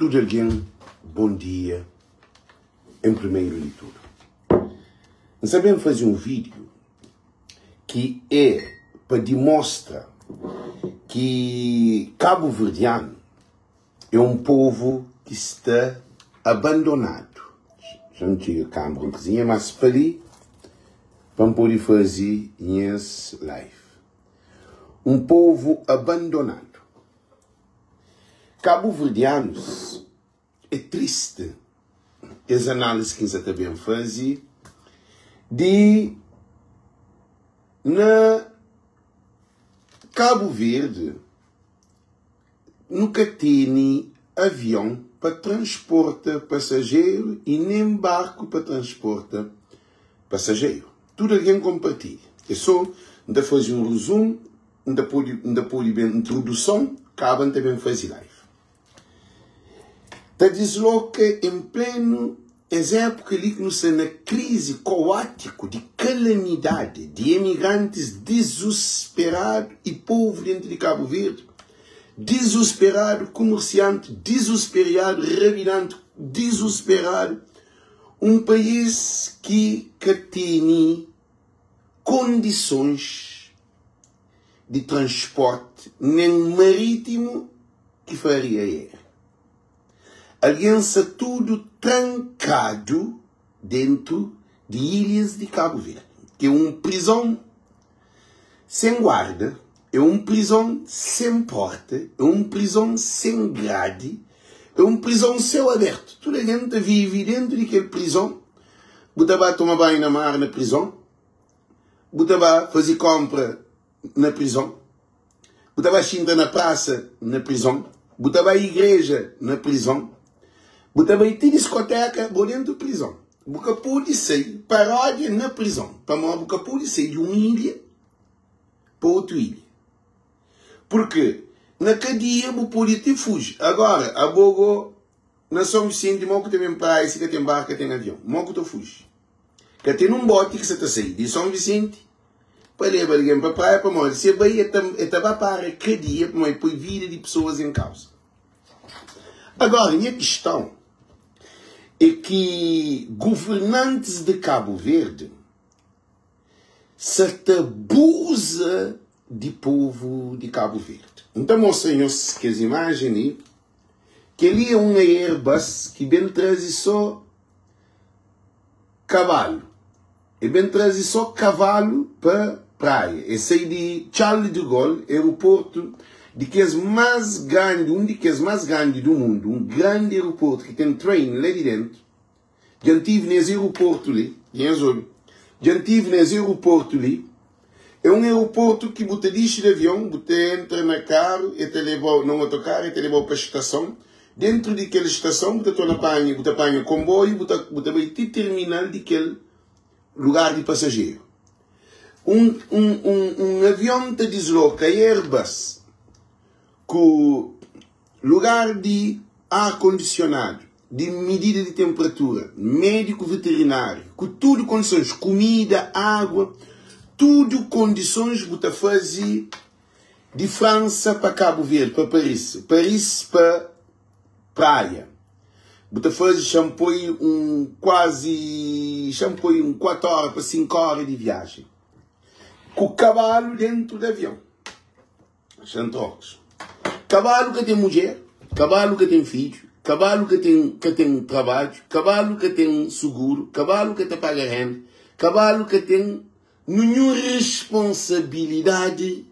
Tudo alguém, bom dia, em primeiro de tudo. Nós sabemos fazer um vídeo que é para demonstrar que cabo-verdiano é um povo que está abandonado. Já não tinha câmera em cozinha, mas para ali, vamos poder fazer esse live. Um povo abandonado. Cabo-verdianos, é triste as análises que nós também fazemos de na Cabo Verde nunca tem avião para transportar passageiro e nem barco para transportar passageiro. Tudo alguém compartilha. É só de fazer um resumo, de pôr bem introdução, acabam também fazer live. Está desloca em pleno época ali que nós na crise caótica de calamidade de imigrantes desesperados e povo dentro de Cabo Verde, desesperado, comerciante, desesperado, revirante, desesperado, um país que tem condições de transporte nem marítimo que faria aéreo. Aliança tudo trancado dentro de ilhas de Cabo Verde, que é uma prisão sem guarda, é uma prisão sem porta, é uma prisão sem grade, é uma prisão céu aberto. Toda a gente vive dentro daquela prisão, você vai tomar banho na mar na prisão, você vai fazer compra na prisão, você vai sentar na praça na prisão, você vai à igreja na prisão, você vai ter discoteca dentro da prisão. Você pode sair paródia na prisão. Para você pode sair de uma ilha para outra ilha. Porque na cadeia você pode ter fugir. Agora, a Bogo, na São Vicente, que tem praia, que tem barca, tem avião. Que tu fuge. Que tem um bote que você está saindo de São Vicente para levar alguém para a praia, para morrer. Se a Bahia estava para a cadeia, para pôr vida de pessoas em causa. Agora, a minha questão é que governantes de Cabo Verde se abusa de povo de Cabo Verde. Então, mostrem-nos que as imagens que ali é uma Airbus que bem traz só cavalo. E bem traz só cavalo para praia. Esse aí de Charles de Gaulle, aeroporto de que é mais grande, um dos mais grandes do mundo, um grande aeroporto que tem trem lá de dentro. Já estive nesse aeroporto ali, já estive nesse aeroporto ali. É um aeroporto que você deixa de avião, você entra no carro, e te leva no autocarro, e te leva para a estação. Dentro daquela estação, você apanha comboio, você vai ter terminal daquele lugar de passageiro. Um avião te desloca, Airbus, com lugar de ar-condicionado, de medida de temperatura, médico veterinário, com tudo condições, comida, água, tudo condições para fazer de França para Cabo Verde, para Paris, Paris para praia. Você faz shampoo quase 4 horas para 5 horas de viagem. Com o cavalo dentro do avião. Cavalo que tem mulher, cavalo que tem filho, cavalo que tem trabalho, cavalo que tem seguro, cavalo que te paga renda, cavalo que tem nenhuma responsabilidade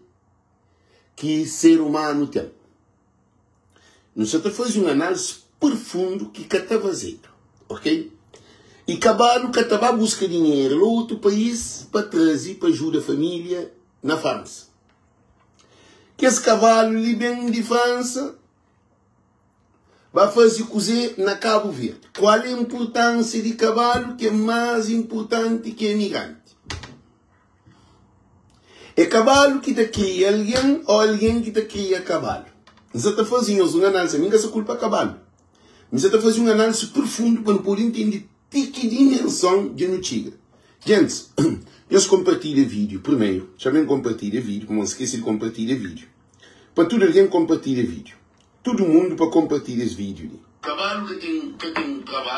que ser humano tem. Nós estamos fazendo uma análise profunda que está fazendo, ok? E cavalo que está buscar dinheiro no outro país para trazer para ajudar a família na França. Que esse cavalo ali bem de França vai fazer cozer na Cabo Verde. Qual é a importância de cavalo que é mais importante que imigrante? É cavalo que te cria alguém ou alguém que te cria cavalo? Nós estamos fazendo uma análise, ninguém se culpa cavalo. Nós estamos fazendo uma análise profunda para poder entender que dimensão de notícia. Gente, eu compartilho o vídeo primeiro. Também compartilho o vídeo, não esqueça de compartilhar o vídeo. Para todo alguém compartilhar o vídeo. Todo mundo para compartilhar esse vídeo.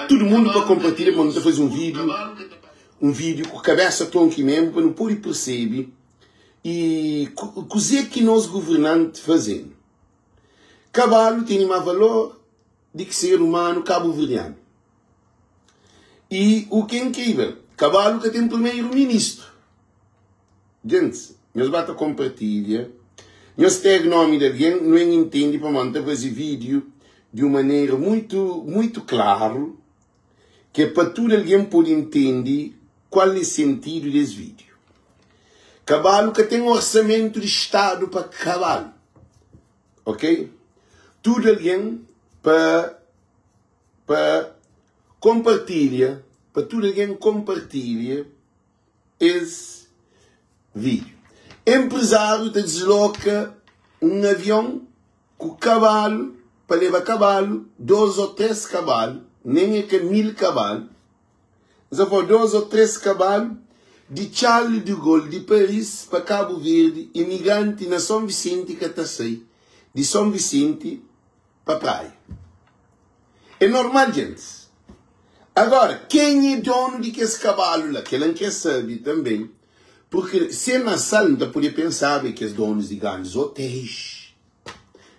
Todo mundo para compartilhar, quando faz um vídeo com a cabeça tronca mesmo, para não pôr e perceber, e coisa que nós governantes fazemos. Cavalo tem mais valor do que ser humano cabo-verdiano. E o que é incrível, cavalo que tem primeiro-ministro. Gente, nós bata compartilha, nós temos nome de alguém, não entende para mandar fazer vídeo de uma maneira muito claro, que é para todo alguém poder entender qual é o sentido desse vídeo. Cavalo que tem um orçamento de Estado para cavalo. Ok? Tudo alguém para compartilhar, para tudo alguém compartilha esse vídeo. Empresário te desloca um avião com cavalo, para levar cavalo, 2 ou 3 cavalos, nem é que 1000 cavalos, só for 2 ou 3 cavalos, de Charles de Gaulle, de Paris, para Cabo Verde, imigrante na São Vicente, que está aí, de São Vicente para a praia. É normal, gente. Agora, quem é dono de que esse cavalo lá? Que ele não quer saber também. Porque se na sala não podia pensar que os donos de grandes hotéis.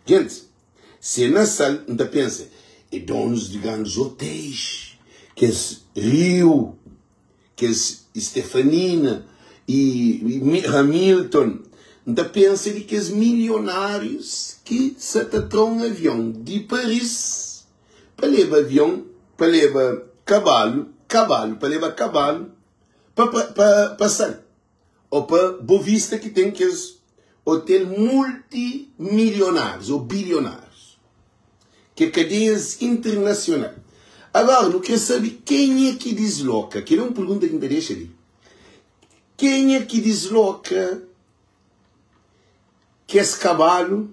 Gente, se na sala não pensa, é donos de grandes hotéis, que é Rio, que é Stefanina e Hamilton, não pensa de que os milionários que se tratam um avião de Paris para levar avião, para levar cavalo, para levar cavalo para passar. Ou para Boa Vista, que tem aqueles hotéis multimilionários ou bilionários, que é cadeias internacionais. Agora, não quer saber quem é que desloca, que é uma pergunta que me deixa ali. Quem é que desloca que esse cavalo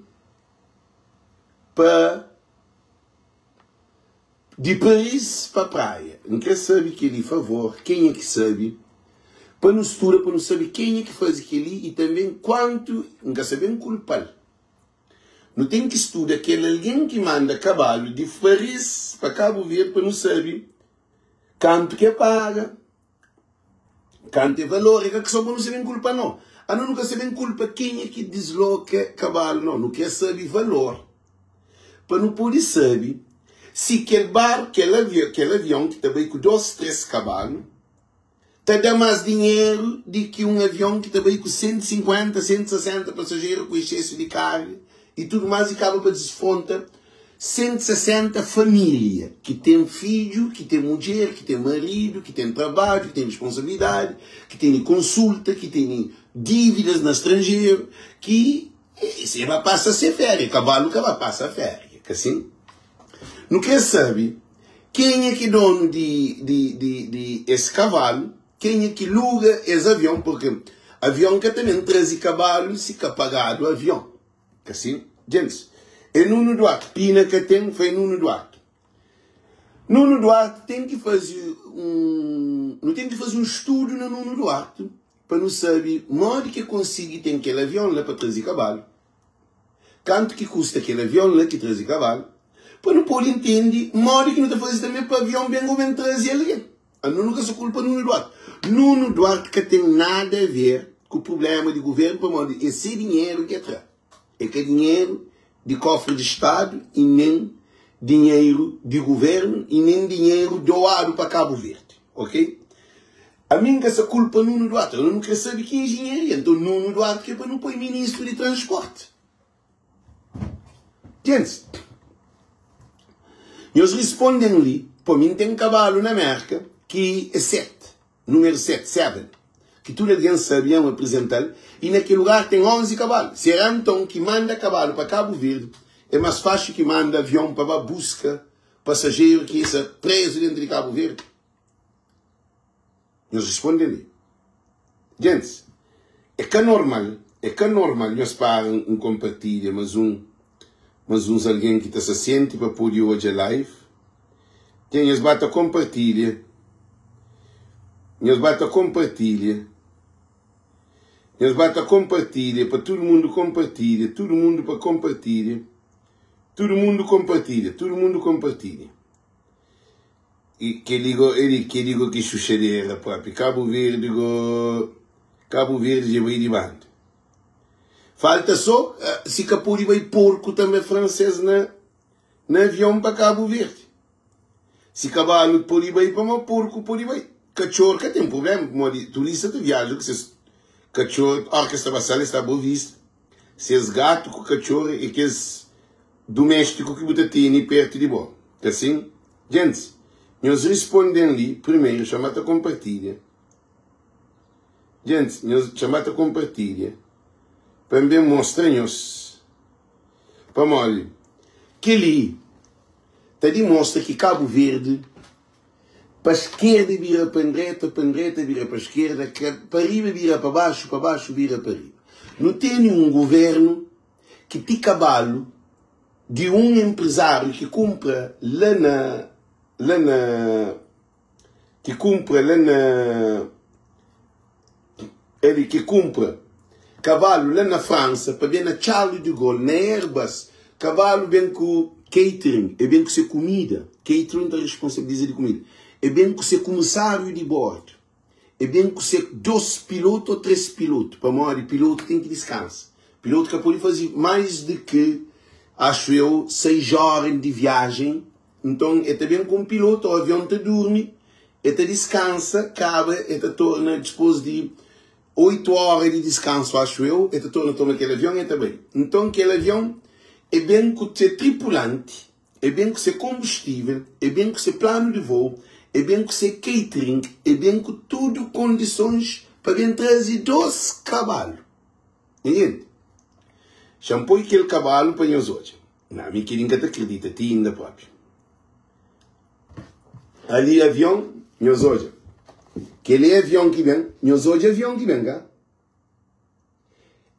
de Paris para a praia? Não quer saber que ele, por favor, quem é que sabe? Para não estudar, para não saber quem é que faz aquilo e também quanto, não quer saber um culpado. Não tem que estudar aquele alguém que manda cavalo de Paris para Cabo Verde para não saber quanto que paga, quanto é valor, é que só para não saber culpa não. A não quer saber culpa quem é que desloca cavalo, não quer saber valor. Para não poder saber se aquele barco, aquele avião que também com 2, 3 cavalos, dá mais dinheiro do que um avião que também com 150, 160 passageiros com excesso de carga e tudo mais, e acaba para desfonta 160 famílias que tem filho, que tem mulher, que tem marido, que tem trabalho, que tem responsabilidade, que tem consulta, que tem dívidas no estrangeiro, que você vai passar a ser férias, cavalo que vai passar a férias, que assim. Não quer saber quem é que é dono de esse cavalo, quem é que aluga esse avião, porque avião que também traz cavalos, se fica pagado o avião. Assim, gente, é Nuno Duarte, pina que tem, foi Nuno Duarte. Nuno Duarte tem que fazer não tem que fazer um estudo no Nuno Duarte, para não saber modo que consiga ter aquele avião lá para trazer cavalo. Quanto que custa aquele avião lá que traz cavalo, para não poder entender modo que não está fazendo também para o avião bem governo trazer alguém. Eu nunca sou culpa do Nuno Duarte. Nuno Duarte que tem nada a ver com o problema de governo, para esse dinheiro que é é que é dinheiro de cofre de Estado e nem dinheiro de governo e nem dinheiro doado para Cabo Verde. Ok? A mim que essa culpa Nuno Duarte, eu não quero saber que é engenharia. Então Nuno Duarte que é para não pôr ministro de transporte. Gente, eles respondem ali, para mim tem um cavalo na América que é 7, número 7, que tudo alguém sabiam apresentar, e naquele lugar tem 11 cavalos. Será então que manda cavalo para Cabo Verde, é mais fácil que manda avião para busca passageiro que está preso dentro de Cabo Verde? Eles respondem ali. Gente, é que é normal, nós param um compartilha, mas uns alguém que está se sente para pôr hoje a live, tem eles bata compartilha, eles bata compartilha para todo mundo compartilha, todo mundo para compartilha, todo mundo compartilha. que digo que sucederá próprio. Cabo Verde já vai de banda. Falta só se Capuri vai porco também francês na avião para Cabo Verde. Se cavalo por aí vai para uma porco por aí vai. Cachorro que tem problema, como turista de viagem, que se cachorro, a orquestra basal está boa vista. Se é gato com cachorro e que é doméstico que você tem perto de bom. Assim, gente, nós respondemos ali, primeiro, chamada compartilha. Gente, nós chamada compartilha. Para me mostrar-nos. Para molho. Que ali, está demonstra que Cabo Verde, para a esquerda vira para a direita vira para a esquerda, para arriba vira para baixo vira para arriba. Não tem nenhum governo que tem cavalo de um empresário que compra ele que compra cavalo lá na França para ver na Charles de Gaulle, na Airbus, cavalo bem com catering, é bem com ser comida, catering da responsabilidade de comida, é bem com ser comissário de bordo, é bem com ser 2 pilotos ou 3 pilotos, para morrer piloto tem que descansar, piloto que pode fazer mais do que, acho eu, 6 horas de viagem, então é também com piloto, o avião te dorme, e te descansa, cabe, e te torna depois de 8 horas de descanso, acho eu, e te torna toma aquele avião e também. Então, aquele avião é bem com ser tripulante, é bem com ser combustível, é bem com ser plano de voo, é bem com ser catering, é bem com tudo condições para bem trazer 2 cavalos. Entende? Shampoo aquele cavalo para nós hoje. Não, me querem que te acredita, te ainda próprio. Ali avião, nós hoje. Aquele avião que vem, nós hoje avião que vem, cá?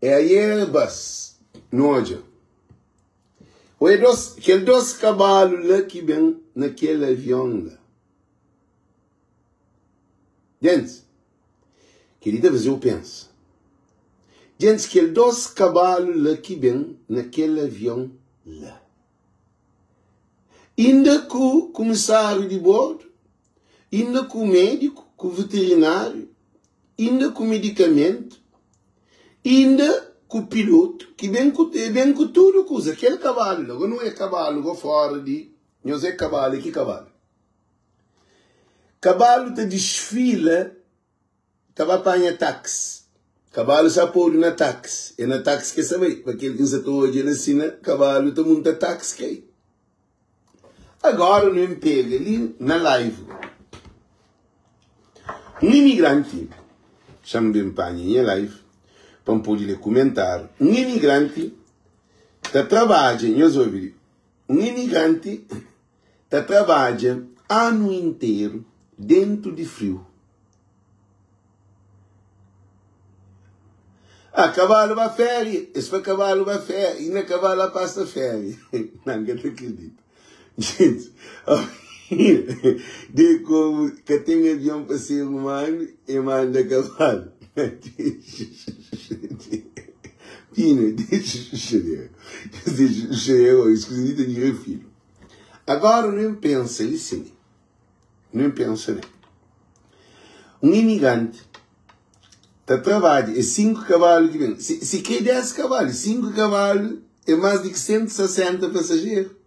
É a Airbus, hoje. Aquele 2 cavalos lá que vem naquele avião lá. Gente, querida, mas eu penso. Gente, aquele 2 cavalos lá que vem naquele avião lá. Ainda com o comissário de bordo, ainda com o médico, com o veterinário, ainda com o medicamento, ainda com o piloto, que vem com tudo, coisa. Aquele cavalo, agora não é cavalo, vou fora de... Não é cavalo, que cavalo? Cavalo te desfila, estava apanha táxi. Cavalo já pôr na táxi. É na táxi que sabe, porque ele diz hoje, ele assina, cavalo te monta táxi que é. Agora não pega ali na live. Um imigrante, chama-me para a live, para poder comentar. Um imigrante está trabalhando, um imigrante está trabalhando ano inteiro dentro de frio. Cavalo vai férias, esse foi cavalo vai férias, e na cavalo passa férias. Não, que eu não acredito. Gente, de como que tem avião para ser humano e manda cavalo. Pina, deixa eu esquisito de meu filho. Agora não pensa, assim, não pensa, né? Um imigrante está trabalhando, é 5 cavalos que vem. Se quer 10 cavalos, 5 cavalos é mais de 160 passageiros.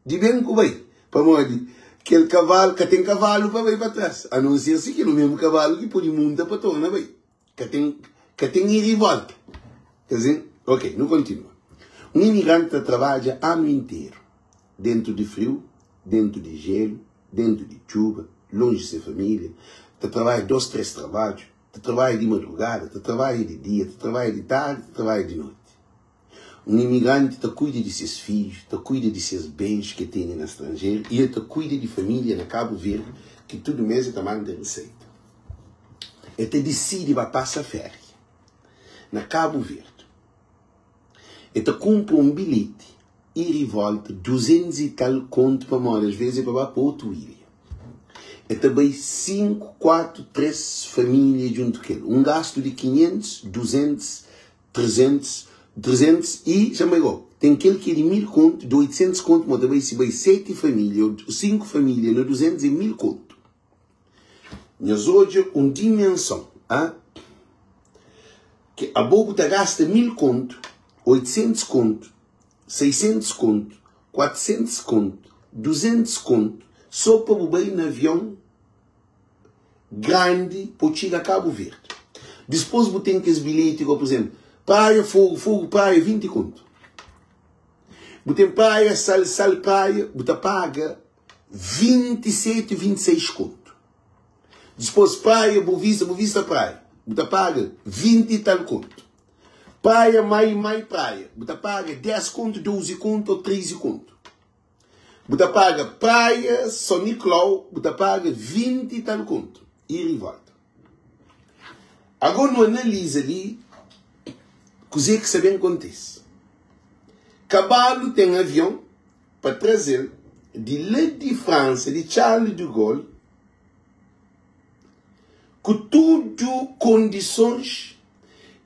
De bem que vai, para morrer, aquele cavalo, que tem cavalo para ir para trás. A não ser assim que no mesmo cavalo que pode montar para tornar, vai. Que tem ir e volta. Quer dizer, ok, não continua. Um imigrante trabalha ano inteiro, dentro de frio, dentro de gelo, dentro de chuva, longe de sua família, trabalha 2, 3 trabalhos, trabalha de madrugada, trabalha de dia, trabalha de tarde, trabalha de noite. Um imigrante cuida de seus filhos, cuida de seus bens que tem no estrangeiro e ele cuida de família na Cabo Verde, que todo mês ele manda receita. Ele decide para passar férias na Cabo Verde. Ele compra um bilhete e volta 200 e tal conto para morar, às vezes para outra ilha. Ele também 5, 4, 3 famílias junto com ele. Um gasto de 500, 200, 300 300 e já me igual. Tem aquele que é de 1000 conto, de 800 conto, mas também se vai 7 famílias, ou 5 famílias, no 200 e 1000 conto. Nós hoje, uma dimensão, que a bobo te gasta 1000 conto, 800 conto, 600 conto, 400 conto, 200 conto, só para o bem no avião grande para chegar a Cabo Verde. Depois você tem que os bilhetes, por exemplo, praia, fogo, praia, 20 conto. Você tem praia, sal, praia, você paga 27, 26 conto. Depois praia, boa vista, praia, você paga 20 e tal conto. Praia, mai, praia, você paga 10 conto, 12 conto ou 13 conto. Você paga praia, São Nicolau, você paga 20 e tal conto. E volta. Agora, não analisa ali o que sabem acontece. Cabalo tem avião para trazer de lá de França, de Charles de Gaulle, com tudo condições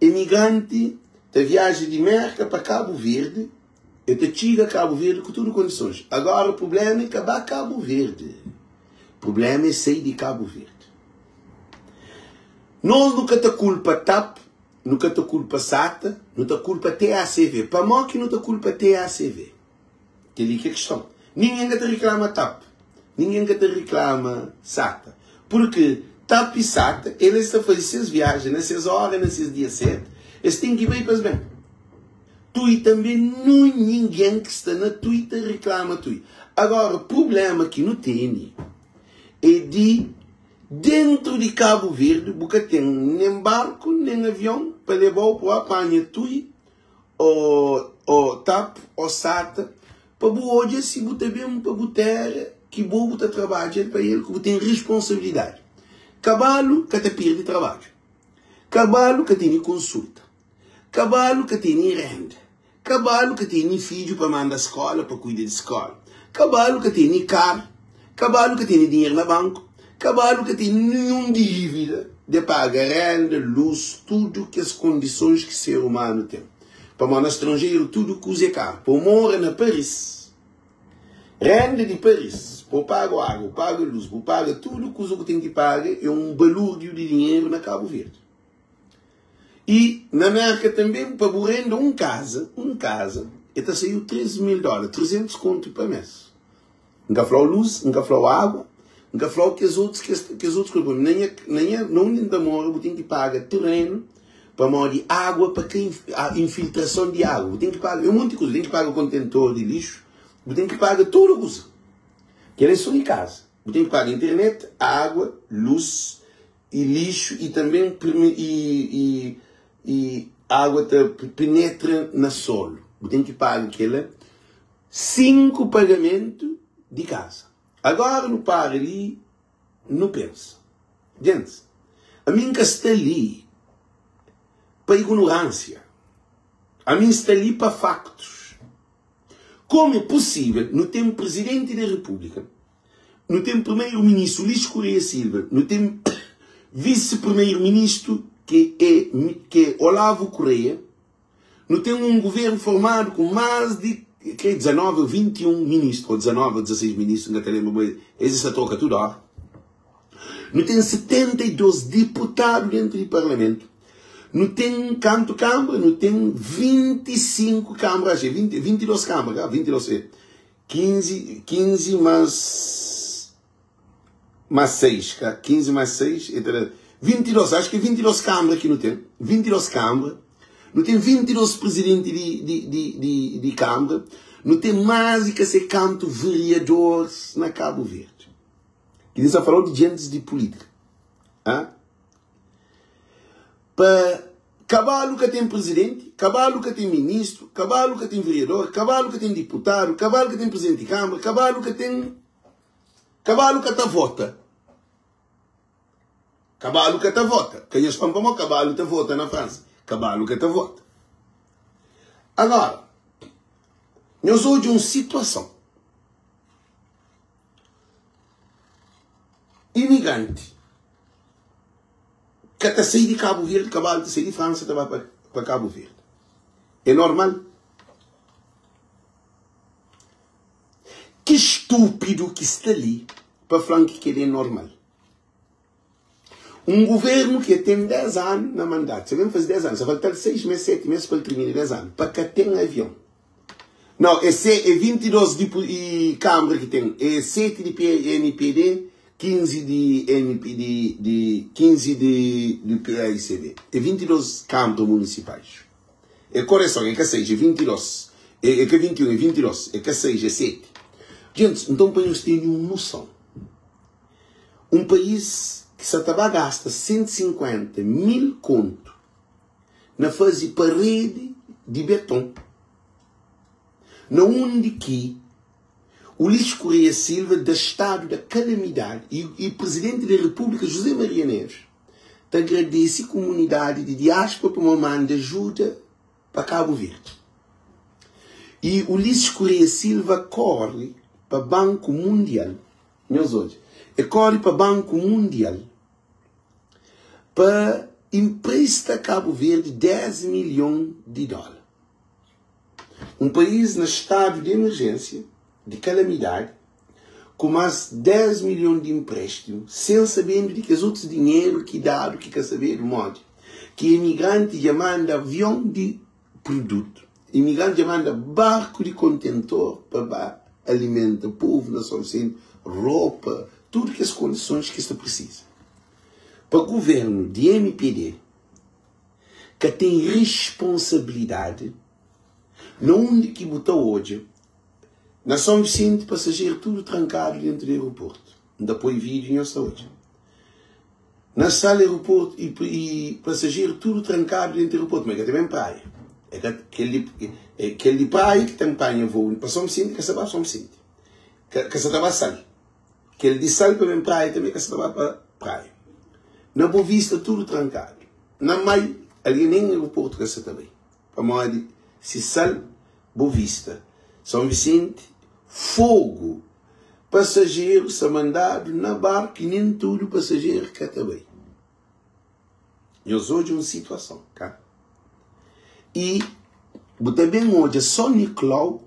imigrante da viagem de Merca para Cabo Verde, e te chega a Cabo Verde com tudo condições. Agora o problema é acabar Cabo Verde. O problema é sair de Cabo Verde. Nós nunca te culpa TAP, nunca te culpa SATA, não te culpa TACV. Para mim que não te culpa TACV. Que ali que é a questão. Ninguém que te reclama TAP. Ninguém que te reclama SATA. Porque TAP e SATA, eles estão fazendo essas viagens, nessas horas, nesses dias certos, eles têm que ir bem para bem. Tu também não ninguém que está na Twitter reclama tu. Agora, o problema que não tem é de dentro de Cabo Verde, porque tem nem barco, nem avião para levar para o apanha Tui, ou TAP, ou SATA, para hoje, se você bem para botar, que bom você trabalha para ele, que você tem responsabilidade. Cabalo que te perde trabalho. Cabalo que tem consulta. Cabalo que tem renda. Cabalo que tem filho para mandar à escola, para cuidar da escola. Cabalo que tem carro. Cabalo que tem dinheiro no banco. Cabalo que tem nenhuma dívida de pagar renda, luz, tudo que as condições que o ser humano tem. Para morar no estrangeiro, tudo que usa caro. Para morar na Paris, renda de Paris, para pagar água, pagar luz, para pagar tudo que o tem que pagar, é um balúrdio de dinheiro na Cabo Verde. E na América também, para renda uma casa, está saindo $13.000, 300 conto por mês. Nunca falou luz, nunca falou água, nunca falou que os outros não demora, você tem que pagar terreno para morar de água, para a infiltração de água. Você tem que pagar um monte de coisa, você tem que pagar o contentor de lixo, você tem que pagar tudo o que usa. Que eles são em casa. Você tem que pagar internet, água, luz e lixo e também água penetra no solo. Você tem que pagar aquele 5 pagamentos de casa. Agora não para ali, não pensa. Gente, a mim que está ali para ignorância. A mim está ali para factos. Como é possível, no tempo Presidente da República, no tempo Primeiro-Ministro Luís Correia Silva, no tempo Vice-Primeiro-Ministro que é Olavo Correia, não tem um governo formado com mais de 19 ou 21 ministros, ou 19 ou 16 ministros, não lembro, existe a troca tudo. Não tem 72 deputados dentro do Parlamento. Não tem canto Câmara, não tem 25 câmaras, 22 câmaras, 15 mais 6, 15 mais 6, 22, acho que 22 câmaras que não tem, 22 câmaras, não tem 22 presidentes de câmara, não tem mais que ser canto vereadores na Cabo Verde. Que eles já falou de gente de política. Para cavalo que tem presidente, cavalo que tem ministro, cavalo que tem vereador, cavalo que tem deputado, cavalo que tem presidente de câmara, cavalo que está vota. Cavalo que está vota. Quem é o cavalo que vota na França? Cavalo que está vota. Agora, nós hoje uma situação. Imigrante que está sair de Cabo Verde, cavalo que sair de França, está para Cabo Verde. É normal? Que estúpido que está ali para falar que ele é normal. Um governo que tem 10 anos na mandato, se vem fazer 10 anos, só falta 6 meses, 7 meses para ele terminar 10 anos, para que tenha avião. Não, é 22 de Câmara que tem, é 7 de NPD, 15 de NPD, 15 de PAICD. É 22 câmaras municipais. É correção, é que seja 22. É que 21, é 22. É que seja 7. Gente, então para nós terem uma noção. Um país que se gasta 150 mil conto na fazer parede de beton. Na onde que o Luís Correia Silva, do estado da calamidade, e presidente da República, José Maria Neves, te agradece a comunidade de diáspora para uma mão de ajuda para Cabo Verde. E o Luís Correia Silva corre para o Banco Mundial, meus olhos, corre para o Banco Mundial para emprestar a Cabo Verde 10 milhões de dólares. Um país no estado de emergência, de calamidade, com mais 10 milhões de empréstimos, sem saber de que os outros dinheiro que dado, que quer saber do modo, que imigrante já manda avião de produto, imigrante já manda barco de contentor para alimentar o povo, na solução, roupa, tudo que as condições que se precisa. Para o governo de MPD, que tem responsabilidade, onde que botou hoje, na São Vicente, passageiro tudo trancado dentro do aeroporto. Depois vídeo em saúde. Na sala do aeroporto e passageiro tudo trancado dentro do aeroporto. Mas é também praia. É aquele praia que tem praia voo para São Vicente, que se vai para São Vicente. Que se vai para sal. Aquele de sal para praia também, que se vai para praia. Na Boa Vista tudo trancado. Na Mai, ali nem no aeroporto que se também. Para modo se sal, Boa Vista. São Vicente, fogo. Passageiro se mandado na barca e nem tudo passageiro que também. Eu sou de uma situação, tá? E também hoje São Nicolau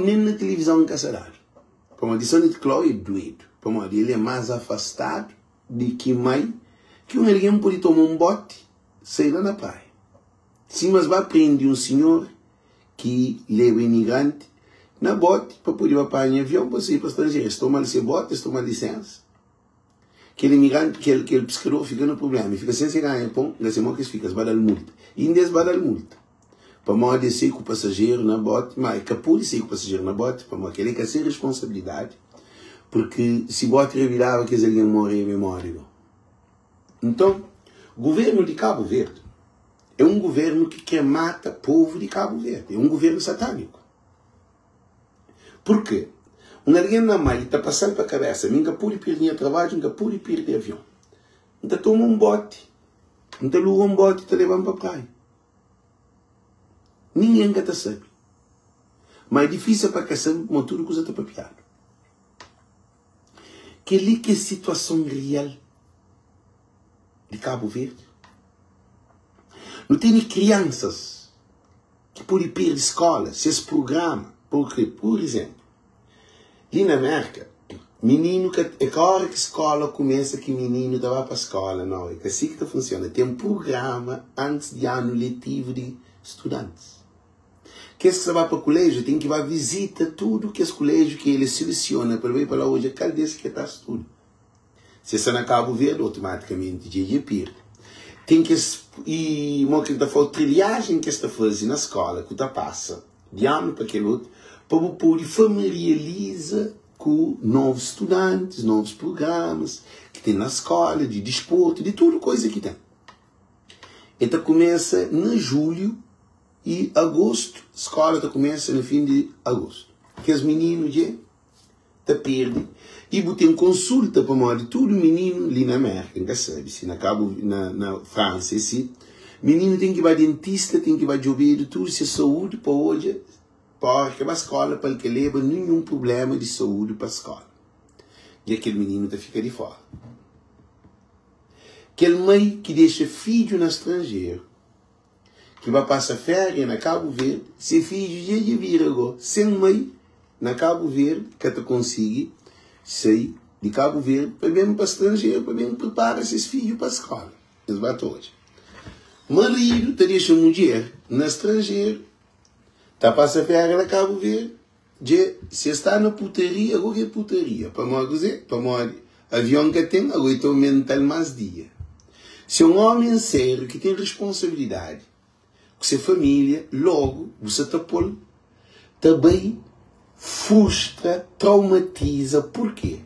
nem na televisão que se dá. Como São Nicolau é doido. Como ele é mais afastado de que mais que alguém pode tomar um bote, sair lá na praia. Sim, mas vai prender um senhor que leva imigrante na bote para poder apanhar avião para sair para o estrangeiro. Se toma bote, se toma licença. Aquele imigrante, aquele pescador fica no problema. Fica sem se ganhar pão, não sei que fica, se vai dar multa. E ainda se vai dar multa. Para mal descer com o passageiro na bote, mas capô de sair com o passageiro na bote, para mal querer que ser responsabilidade. Porque se o bote revirava, que alguém morre em memória. Então, o governo de Cabo Verde é um governo que quer matar o povo de Cabo Verde. É um governo satânico. Por quê? Alguém na mãe está passando para a cabeça, nunca pode perder trabalho, nunca pode perder avião. Então toma um bote, então luga um bote e te leva para a praia. Ninguém que sabe. Mas é difícil para que sabe, mas tudo coisa está papiado. Que ali que é a situação real de Cabo Verde. Não tem crianças que podem perder escola, se esse programa, porque, por exemplo, ali na América, menino que é hora que a escola começa, que menino vai para a escola, não, é assim que funciona. Tem um programa antes de ano letivo de estudantes. Que se vai para o colégio, tem que ir visita tudo que esse colégio que ele seleciona para ver para lá hoje, cada vez que está estudo. Se você não acaba ver, automaticamente já perde. Tem que e uma que está fazendo trilhagem que está fazendo na escola, que está passa de ano para aquele outro, para poder familiarizar com novos estudantes, novos programas que tem na escola, de desporto, de tudo coisa que tem. Então começa em julho e agosto, a escola começa no fim de agosto. Que os meninos já perdem. E tem consulta para morrer tudo menino ali na América, não sabe, se na França, se menino tem que ir para dentista, tem que ir para jogar tudo, se saúde para hoje, porque a escola para que leva nenhum problema de saúde para a escola. E aquele menino fica de fora. Aquele mãe que deixa filho no estrangeiro, que vai passar férias na Cabo Verde, se filho já vir agora, sem mãe, na Cabo Verde, que te consiga sair de Cabo Verde, para bem para o estrangeiro, para bem preparar esses filhos para a escola. Eles batem hoje. Marido te deixa mulher no estrangeiro, está a passar férias na Cabo Verde, se está na putaria, agora é putaria, para morrer dizer, para morrer, avião que tem, agora estou mental mais dia. Se é um homem sério que tem responsabilidade, com sua família, logo, você está por também frustra, traumatiza. Por quê?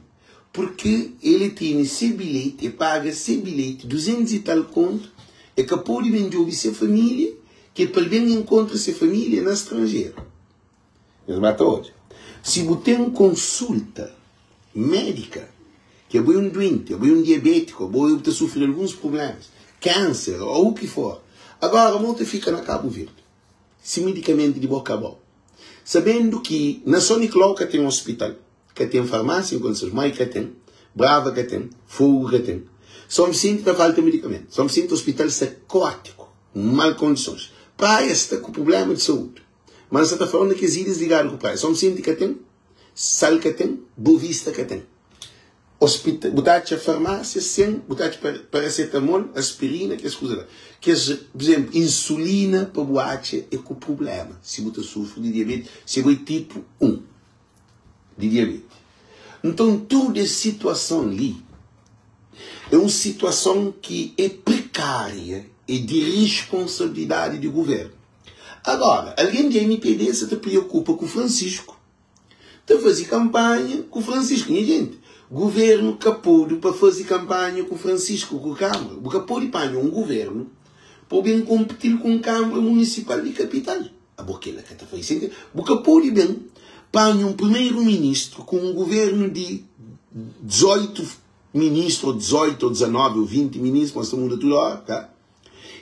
Porque ele tem esse bilhete, paga esse bilhete, 200 e tal conto, é que pode vender a sua família, que ele bem encontra sua família no estrangeiro. Se você tem consulta médica, que é um doente, é um diabético, você sofre alguns problemas, câncer ou o que for, agora você fica na Cabo Verde, esse medicamento de boca a boca, sabendo que na Sonic Louca tem um hospital, que tem farmácia, enquanto mãe que tem, Brava que tem, Fogo que tem, só me sinto que falta de medicamento, só me sinto que o hospital está caótico, mal condições, praia está com problema de saúde, mas você está falando que as ilhas ligaram com praia, só me sinto que tem, Sal que tem, Boa Vista que tem. Hospital, botar a farmácia sem, botar paracetamol, aspirina, que é coisa. Que é, por exemplo, insulina para boate é com problema. Se você sofre de diabetes, se é tipo 1 de diabetes. Então, toda a situação ali é uma situação que é precária e de responsabilidade do governo. Agora, alguém de MPD se preocupa com o Francisco. Está a fazer campanha com o Francisco, minha gente. Governo Capolho para fazer campanha com o Francisco, com a Câmara. O Capolho põe um governo para bem competir com a Câmara Municipal de Capital. A boquela que está fazendo. O Capolho bem põe um primeiro-ministro com um governo de 18 ministros, ou 18, ou 19, ou 20 ministros, mas muda tudo lá, tá?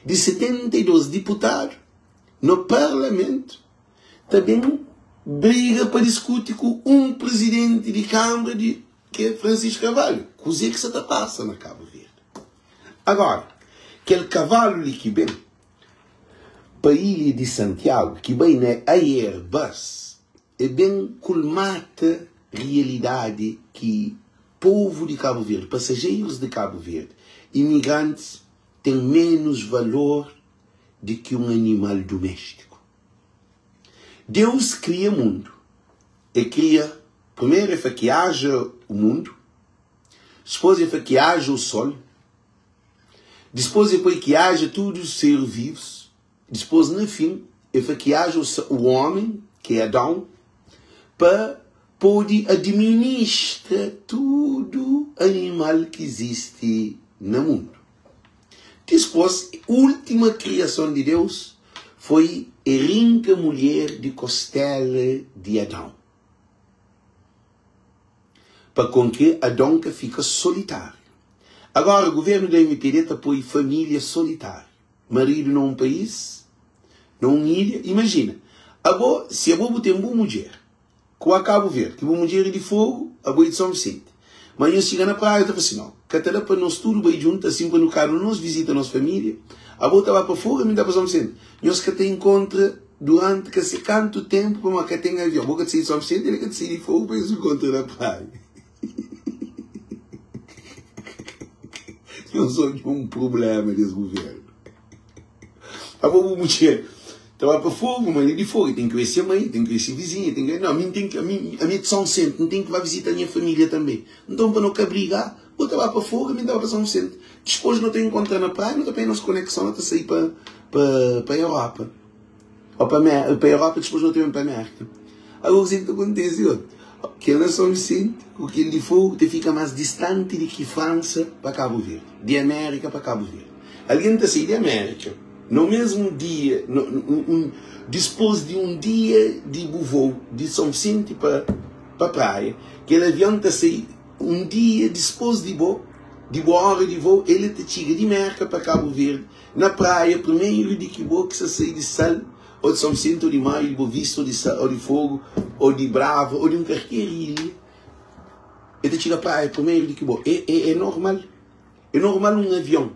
De 72 deputados no Parlamento. Também briga para discutir com um presidente de Câmara que é Francisco Carvalho. Coisa que se passa na Cabo Verde. Agora, aquele cavalo ali que vem para a ilha de Santiago, que vem na Airbus, é bem colmata realidade que povo de Cabo Verde, passageiros de Cabo Verde, imigrantes, têm menos valor do que um animal doméstico. Deus cria o mundo. E cria, primeiro é para que haja o mundo, depois é para que haja o sol, depois é para que haja todos os seres vivos, depois, no fim, é para que haja o homem, que é Adão, para poder administrar todo animal que existe no mundo. Depois, a última criação de Deus foi a rica mulher de costela de Adão. Para com que Adão que fica solitário. Agora, o governo da MPD apoia família solitária. Marido num país, numa ilha. Imagina, se a boa tem uma mulher, com a Cabo Verde, que uma mulher de fogo, a boa de São Vicente. Mas eu chego na praia e falo assim, não, que até para nós tudo bem junto, assim, para no carro, nós visita a nossa família, a boa estava para fogo, a mim estava para São Vicente. Nós que até encontra durante que se canto tempo, para uma que tem avião. A boa que sair de São Vicente, ele que sair de fogo, para se encontrar na praia. Eu sou de um problema desse governo. A boa mulher estava para fogo, mas ele de fogo, tem que ver a mãe, tem que ver a vizinha, tem que... Não, a mim de São Vicente, não tem que ir visitar a minha família também. Então, para não brigar, eu estava para fogo, a mim estava para São Vicente. Depois não tenho encontrar na praia, não tenho nossa conexão, não tenho sair para a Europa. Ou para a Europa, depois não tenho para a América. Agora, o que acontece? Que na São Vicente, com aquele de fogo, te fica mais distante de que França para Cabo Verde. De América para Cabo Verde. Alguém está saindo de América. No mesmo dia, depois de um dia de voo de São Vicente para a praia, que ele avião está saindo um dia depois de boa hora de voo, ele te chega de América para Cabo Verde, na praia, primeiro de que boa que você sai de Sal, ou de São Vicente, ou de Maio, de Boa Vista, ou de Fogo, ou de Brava, ou de um qualquer ilha, ele te chega à praia, primeiro de que boa. É normal. É normal um avião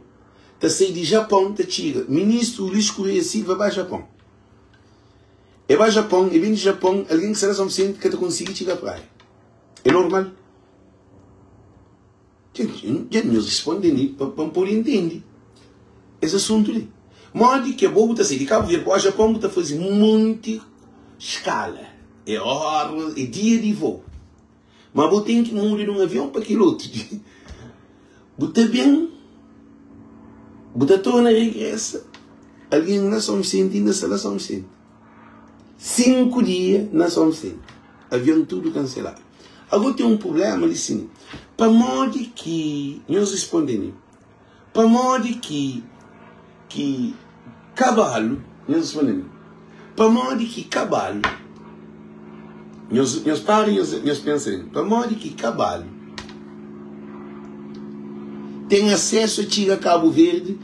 Tá sair de Japão, tá chega. Ministro Luís Correia Silva vai ao Japão. E vai ao Japão, e vem de Japão, alguém que será suficiente que te consiga chegar à praia. É normal. Já nos respondem para poder entender esse assunto ali. Mas que é bom tá sair de Cabo Verde para o Japão, tá fazer muita escala. É hora, é dia de voo. Mas você tem que morrer num avião para aquele outro. Você bem, você torna regressa. Alguém na São Vicente, na Sala São Vicente. 5 dias na São Vicente. Avião tudo cancelado. Agora tem um problema ali sim. Para modo que, nós respondemos, para modo que cavalo, nós respondemos, para modo que cavalo, nós paramos, nós pensamos, para modo que cavalo tem acesso a Tiga Cabo Verde,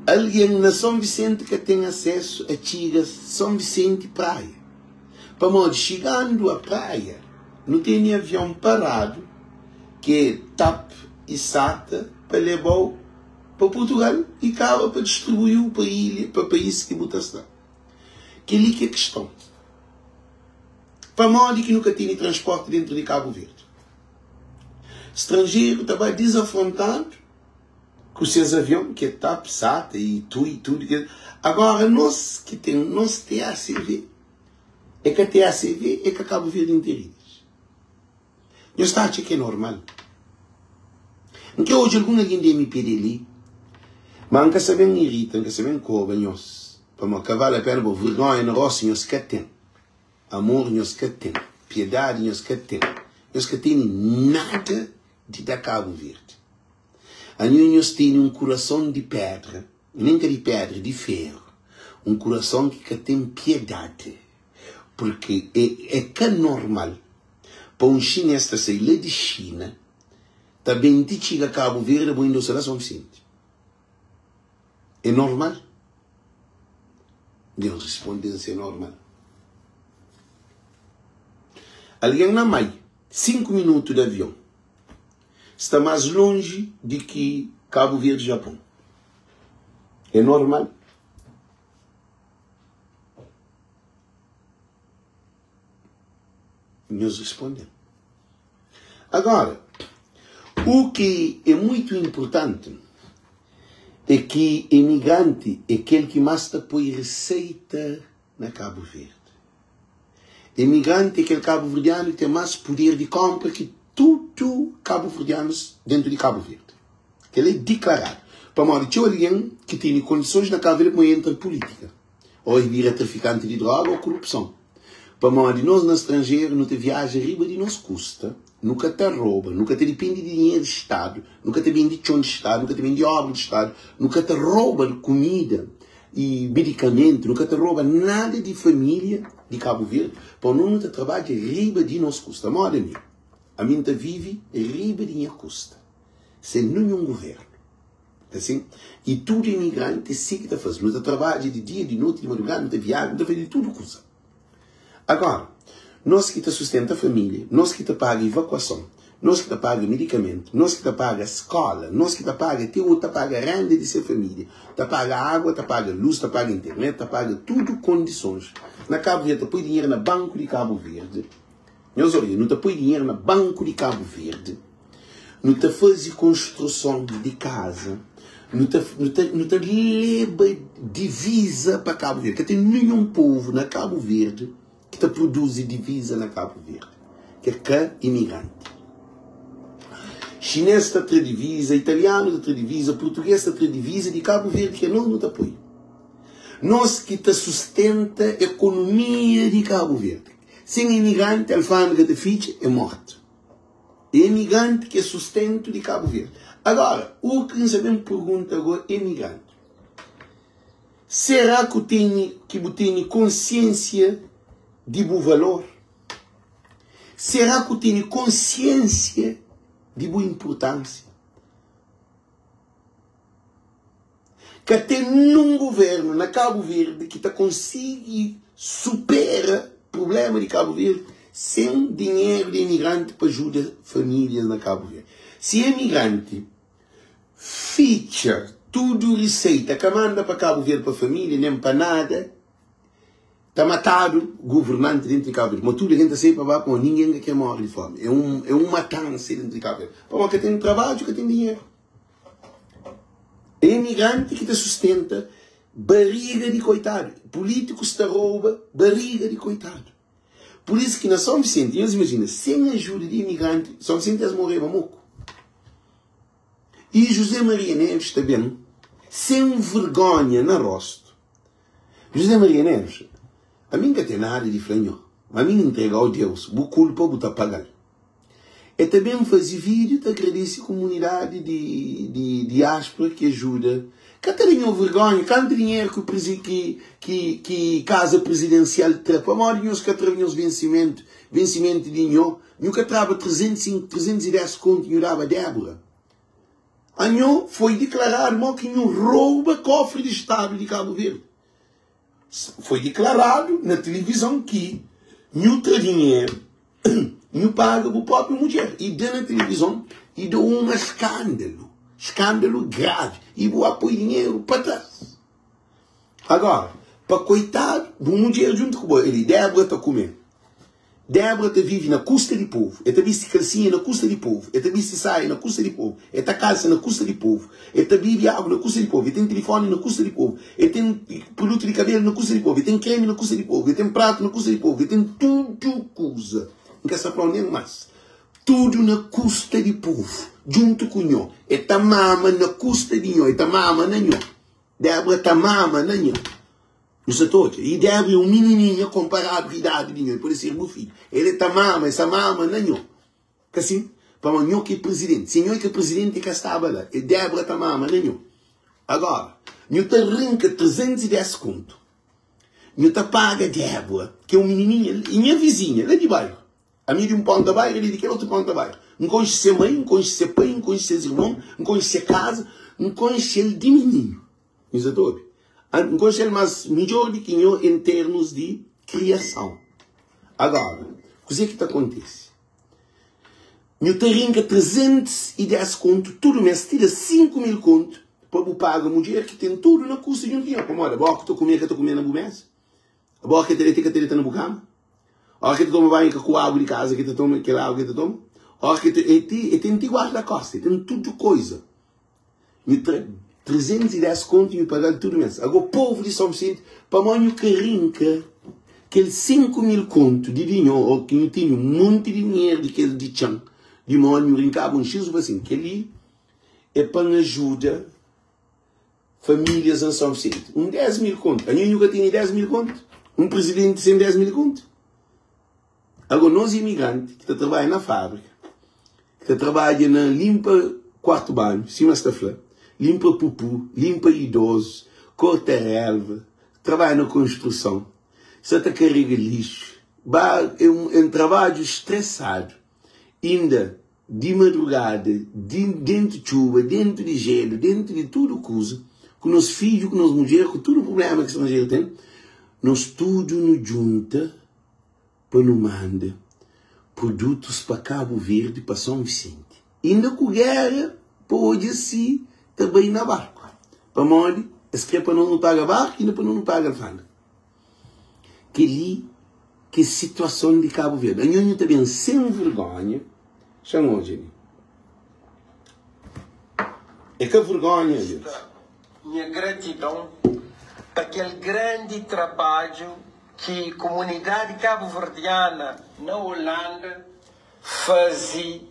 alguém na São Vicente que tem acesso a Tiga São Vicente Praia. Para modo, chegando à praia, não tem avião parado, que é TAP e SATA, para levar para Portugal e acaba para distribuir para a ilha, para o país que você está. Que ali que é a questão. Para modo que nunca tem transporte dentro de Cabo Verde. Estrangeiro estava desafrontado com os seus aviões, que é TAP, SATA e tudo. Agora, nós que temos, nós TACV, é que a TACV é que a Cabo Verde inteiro. Eu estou achando que é normal. Porque hoje alguém de me pedir ali, mas nunca sabem irrita, nunca sabem cobra, nós. Para uma cavalo a pena, vergonha no rosto, nós que tem. Amor, nós que tem. Piedade, nós que tem. Nós que tem nada de dar Cabo Verde. A nós tem um coração de pedra, nem que de pedra, de ferro. Um coração que tem piedade. Porque é que é normal. Para um chinês que sai lá de China, também te chega a Cabo Verde, vou indo a São Vicente. É normal? Deus responde se é normal. Alguém na Mai, 5 minutos de avião, está mais longe de que Cabo Verde, Japão. É normal? Nos respondem. Agora, o que é muito importante é que imigrante é aquele que mais põe receita na Cabo Verde. Imigrante é aquele cabo-verdiano que tem mais poder de compra que tudo cabo-verdianos dentro de Cabo Verde. Que ele é declarado. Para modo de alguém que tem condições na Cabo Verde para entrar em política. Ou vira traficante de droga ou corrupção. Para modo, nós no estrangeiro, não te viaja riba de nos custa, nunca te rouba, nunca te depende de dinheiro de Estado, nunca te vende chão de Estado, nunca te vende obra de Estado, nunca te rouba comida e medicamento, nunca te rouba nada de família de Cabo Verde, para não te trabalha riba de nos custa. Moda a mim te vive riba de minha custa, sem nenhum governo. Assim? E tudo imigrante sim que te faz, não te trabalha de dia, de noite, de madrugada, não te viaja, não te faz de tudo coisa. Agora, nós que te sustenta a família, nós que te paga evacuação, nós que te paga medicamento, nós que te paga escola, nós que te paga renda de sua família, te paga água, te paga luz, te paga internet, te paga tudo condições. Na Cabo Verde, te põe dinheiro no Banco de Cabo Verde. Nós olhamos, não te põe dinheiro no Banco de Cabo Verde. Não te faz construção de casa. Não te leva divisa para Cabo Verde. Que tem nenhum povo na Cabo Verde que te produz divisa na Cabo Verde, que é imigrante. Chinês está ter divisa, italiano está ter divisa, português está ter divisa de Cabo Verde, que nós não te apoia. Nós que te sustenta a economia de Cabo Verde. Sem imigrante, a alfândega de ficha é morto. É imigrante que é sustento de Cabo Verde. Agora, o que nós sabemos pergunta agora é imigrante. Será que tem consciência de bom valor? Será que tem consciência de boa importância? Que tem um governo na Cabo Verde que consegue superar o problema de Cabo Verde sem dinheiro de imigrante para ajudar famílias na Cabo Verde. Se é imigrante ficha tudo receita que manda para Cabo Verde, para a família, nem para nada, está matado o governante dentro de Cabo Verde. Mas tudo a gente sai para lá, com ninguém que morre de fome. É uma matança dentro de Cabo Verde. Para que tem trabalho, que tem dinheiro. É imigrante que te sustenta, barriga de coitado. Políticos te rouba, barriga de coitado. Por isso que na São Vicente, eles imaginam, sem ajuda de imigrante, São Vicente eles morreram moco. E José Maria Neves também, sem vergonha no rosto. José Maria Neves, a mim não tem nada de franho. A mim entrega ao Deus, o culpa botar pagar. E também fazia vídeo de agradecer a comunidade de diáspora que ajuda. Que tenham vergonha, quanto dinheiro que casa presidencial tem. Para a maioria que trazem os vencimento de dinheiro, nunca trava 310 conto e dava Débora. Anho foi declarado que não rouba cofre de Estado de Cabo Verde. Foi declarado na televisão que não tem dinheiro, não paga o próprio mulher. E deu na televisão e deu um escândalo. Escândalo grave. E vou apoiar dinheiro para trás. Agora, para coitado, vou mulher junto com ele. Débora está comendo. Débora te vive na custa de povo. Ela viste calcinha na custa de povo. Ela viste saia na custa de povo. Ela calça na custa de povo. Ela bebe água na custa de povo. Ela tem telefone na custa de povo. Ela tem produto de cabelo na custa de povo. Ela tem creme na custa de povo. Ela tem prato na custa de povo. Ela tem tudo coisa. Não quer saber nem mais. Tudo na custa de povo. Junto com nós. Ela mama na custa de nós. Ela mama na nós. Débora está mama na nós. Não sei todo. E Débora é um menininho comparado à idade de nós. Pode ser meu filho. Ele está mama, essa mama na nós. Que assim? Para o nós que é presidente. Se nós que é presidente que estava lá. E Débora está mama na nós. Agora, nós te arranca 310 conto. Nós te paga Débora, que é um menininho, e minha vizinha, lá de bairro. A minha de um ponto de bairro, ele de que outro ponto de bairro. Não conhece ser mãe, não conhece ser pai, não conhece ser irmão, não conhece ser casa, não conhece ele de menino. Isso é todo. Não conhece ele mais melhor do que eu em termos de criação. Agora, o que é que acontece? Eu te arranca 310 conto, tudo mês, tira 5.000 conto para o pagar a mulher que tem tudo na custa de um dia. Como olha, a boca que estou comendo no mês, a boca que está na cama, a hora que tu toma banho com a água de casa, que tu toma aquela água que tu toma, a hora que tu tem que guardar a costa, tem tudo coisa. E 310 conto e pagar tudo mês. Agora o povo de São Vicente, para mim que arranca aqueles 5.000 conto de dinheiro, ou que eu tinha um monte de dinheiro daquele de chão, de manhã, brincava um x assim, que ali é para ajuda famílias em São Vicente. 10.000 conto. A gente nunca tinha 10.000 conto. Um presidente sem 10.000 conto. Agora, nós imigrantes, que trabalham na fábrica, que trabalham na limpa quarto banho, cima da flor, limpa pupu, limpa idosos, corta relva, trabalha na construção, só te carrega lixo, é um trabalho estressado, ainda de madrugada, dentro de chuva, dentro de gelo, dentro de tudo coisa, com os filhos, com as mulheres, com todo o problema que as mulheres têm, nós tudo nos junta para nos mandar produtos para Cabo Verde, para São Vicente. Ainda com guerra, pode se também na barco. Para morrer, é para não pagar barco e ainda para não pagar fanda. Que ali, que situação de Cabo Verde. A gente também, sem vergonha, chamou, gente. É que vergonha, gente. Minha gratidão para aquele grande trabalho que a comunidade cabo-verdiana na Holanda fazia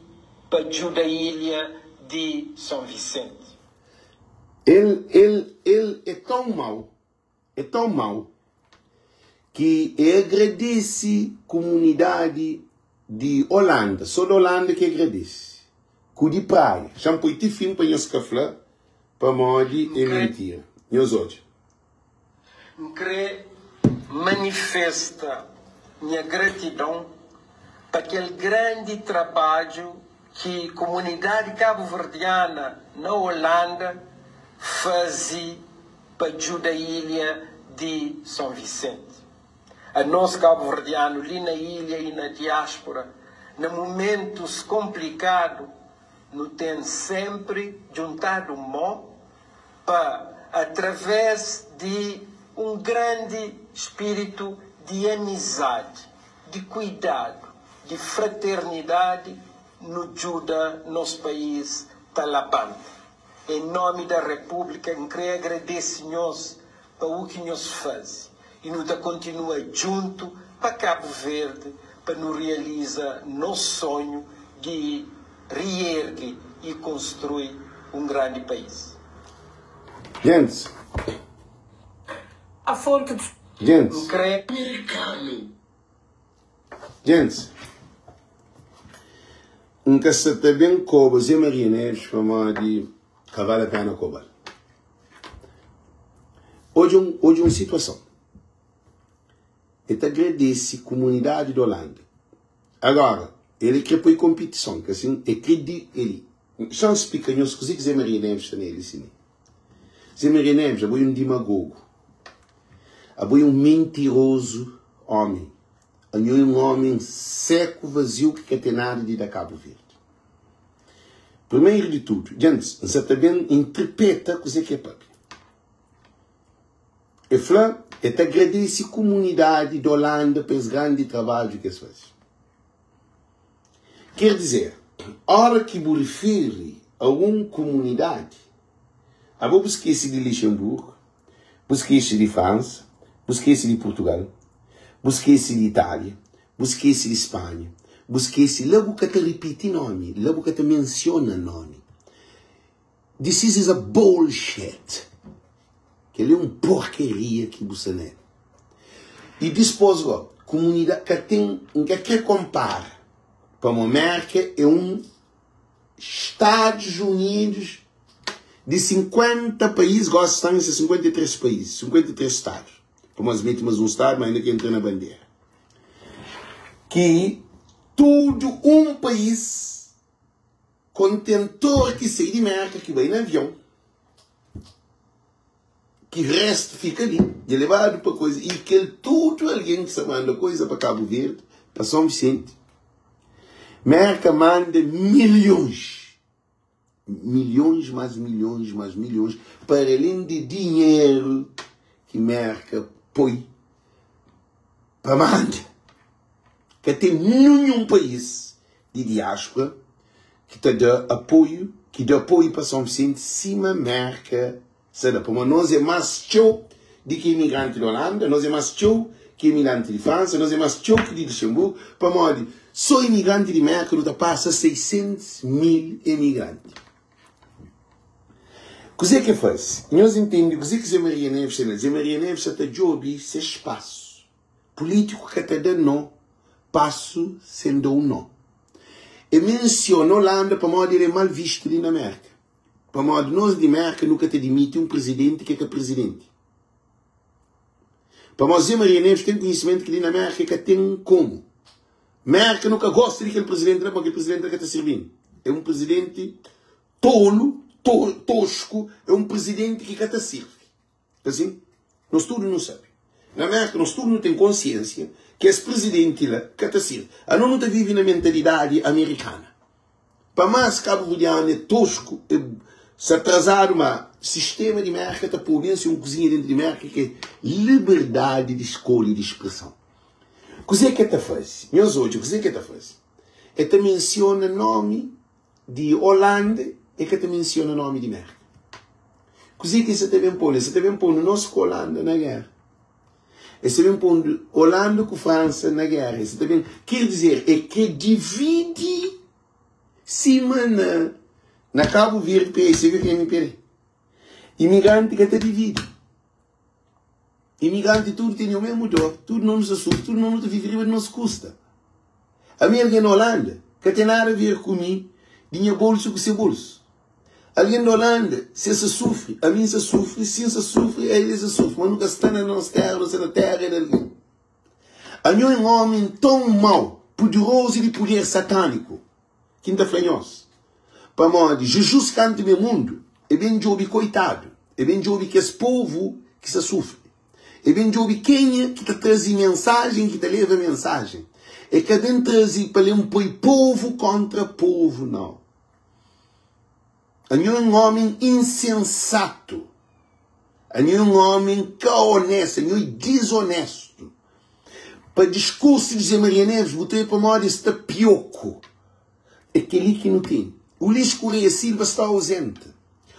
para ajudar a ilha de São Vicente. Ele é tão mau, que agradece a comunidade de Holanda, só da Holanda que agradece. Que de praia, já põe te filme para nós café, para morrer é mentira. Nós hoje. Manifesta minha gratidão para aquele grande trabalho que a comunidade cabo-verdiana na Holanda fazia para ajudar a ilha de São Vicente. A nós cabo-verdianos ali na ilha e na diáspora, em momentos complicados, nos tem sempre juntado mão através de um grande espírito de amizade, de cuidado, de fraternidade, nos ajuda nosso país talabante. Em nome da República, eu quero agradecer nós para o que nos faz e nos continua junto para Cabo Verde, para nos realizar nosso sonho de reerguer e construir um grande país. Gente, a fonte de gente, americano. Gente, nunca se te bem como Zé Maria Neves para de cavalo a pena cobal. Hoje uma situação. Eu te agradece a comunidade da Holanda. Agora, ele quer pôr competição, que assim, é que ele. Já explica nos coisas que Zé Maria Neves está nele, sim. Zé Maria Neves é um demagogo. É um mentiroso homem. É um homem seco, vazio, que quer ter nada de dar Cabo Verde. Primeiro de tudo, gente, você também interpreta o que é papi. E fala, eu te agradeço a comunidade da Holanda pelo grande trabalho que eles fazem. Quer dizer, a hora que me refere a uma comunidade, eu vou buscar-se de Luxemburgo, buscar-se de França, buscar-se de Portugal, busquei-se de Itália, busquei-se de Espanha, busquei-se, logo que te repite nome, logo que te menciona nome. This is a bullshit. Que ele é uma porcaria que você é. E depois, comunidade que tem, que compara, para uma América é Estados Unidos de 50 países, gostam de 53 países, 53 estados. Mas metemos um estado, mas ainda que entra na bandeira. Que todo um país contentor que sai de América, que vai no avião, que o resto fica ali, de levado para coisa, e que tudo alguém que se manda coisa para Cabo Verde, para São Vicente. América manda milhões, mais milhões, para além de dinheiro que América põe para mandar. Que tem nenhum país de diáspora que te dá apoio, para São Vicente, cima América. Para nós é mais show do que imigrante da Holanda, nós é mais show que imigrante de França, nós é mais show que de Luxemburgo. Para nós, só imigrante de América não passa 600 mil imigrantes. O que é que faz? Nós entendemos o que Zé Maria Neves está. Zé Maria Neves está de esse espaço político que está dando não, passo sendo um não. E menciona a Holanda para nós ele é mal visto ali na América. Para nós de América nunca te demite um presidente que é presidente. Para nós Zé Maria Neves tem conhecimento que ali na América que tem como. América nunca gosta de aquele presidente, não, porque aquele presidente que está servindo. É um presidente tolo, tosco, é um presidente que está serve. Assim? Nós tudo não sabe. Na América nós tudo não tem consciência que esse presidente lá que está serve. A não vive na mentalidade americana. Para mais Cabo Verdeano é tosco, se atrasar um sistema de América, está por um cozinha dentro de América que é liberdade de escolha e de expressão. O que é que está faz? Meus hoje, o que é que está faz? Ele menciona o nome de Holanda e que menciona o nome de América. O que é que você também põe? Você também põe o nosso Holanda na guerra. Você também põe Holanda com França na guerra. Você também quer dizer é que divide cima na Cabo Verde, você viu que é MPR. Imigrante que te divide. Imigrante tudo tem o mesmo dor, tudo não nos assusta, tudo não nos vive, não nos custa. A minha alguém na Holanda, que tem nada a ver comigo, dinha bolso com seu bolso. Alguém na Holanda, se sofre, a mim se sofre, se sofre, a ele se sofre, mas nunca está na nossa terra, não está na terra de alguém. A mim é um homem tão mau, poderoso e de poder satânico, que ainda flanhos. Para modo, Jesus canta meu mundo, é bem de ouvir coitado, é bem de ouvir que esse povo que se sofre. É bem de ouvir quem é que te traz mensagem, que te leva mensagem. É que bem trazer para ler um povo contra povo, não. É um homem insensato, A nenhum homem que é honesto, a nenhum desonesto. Para discurso de José Maria Neves, botei para moda esse tapioco. Aquele que não tem. O Luís Correia Silva está ausente.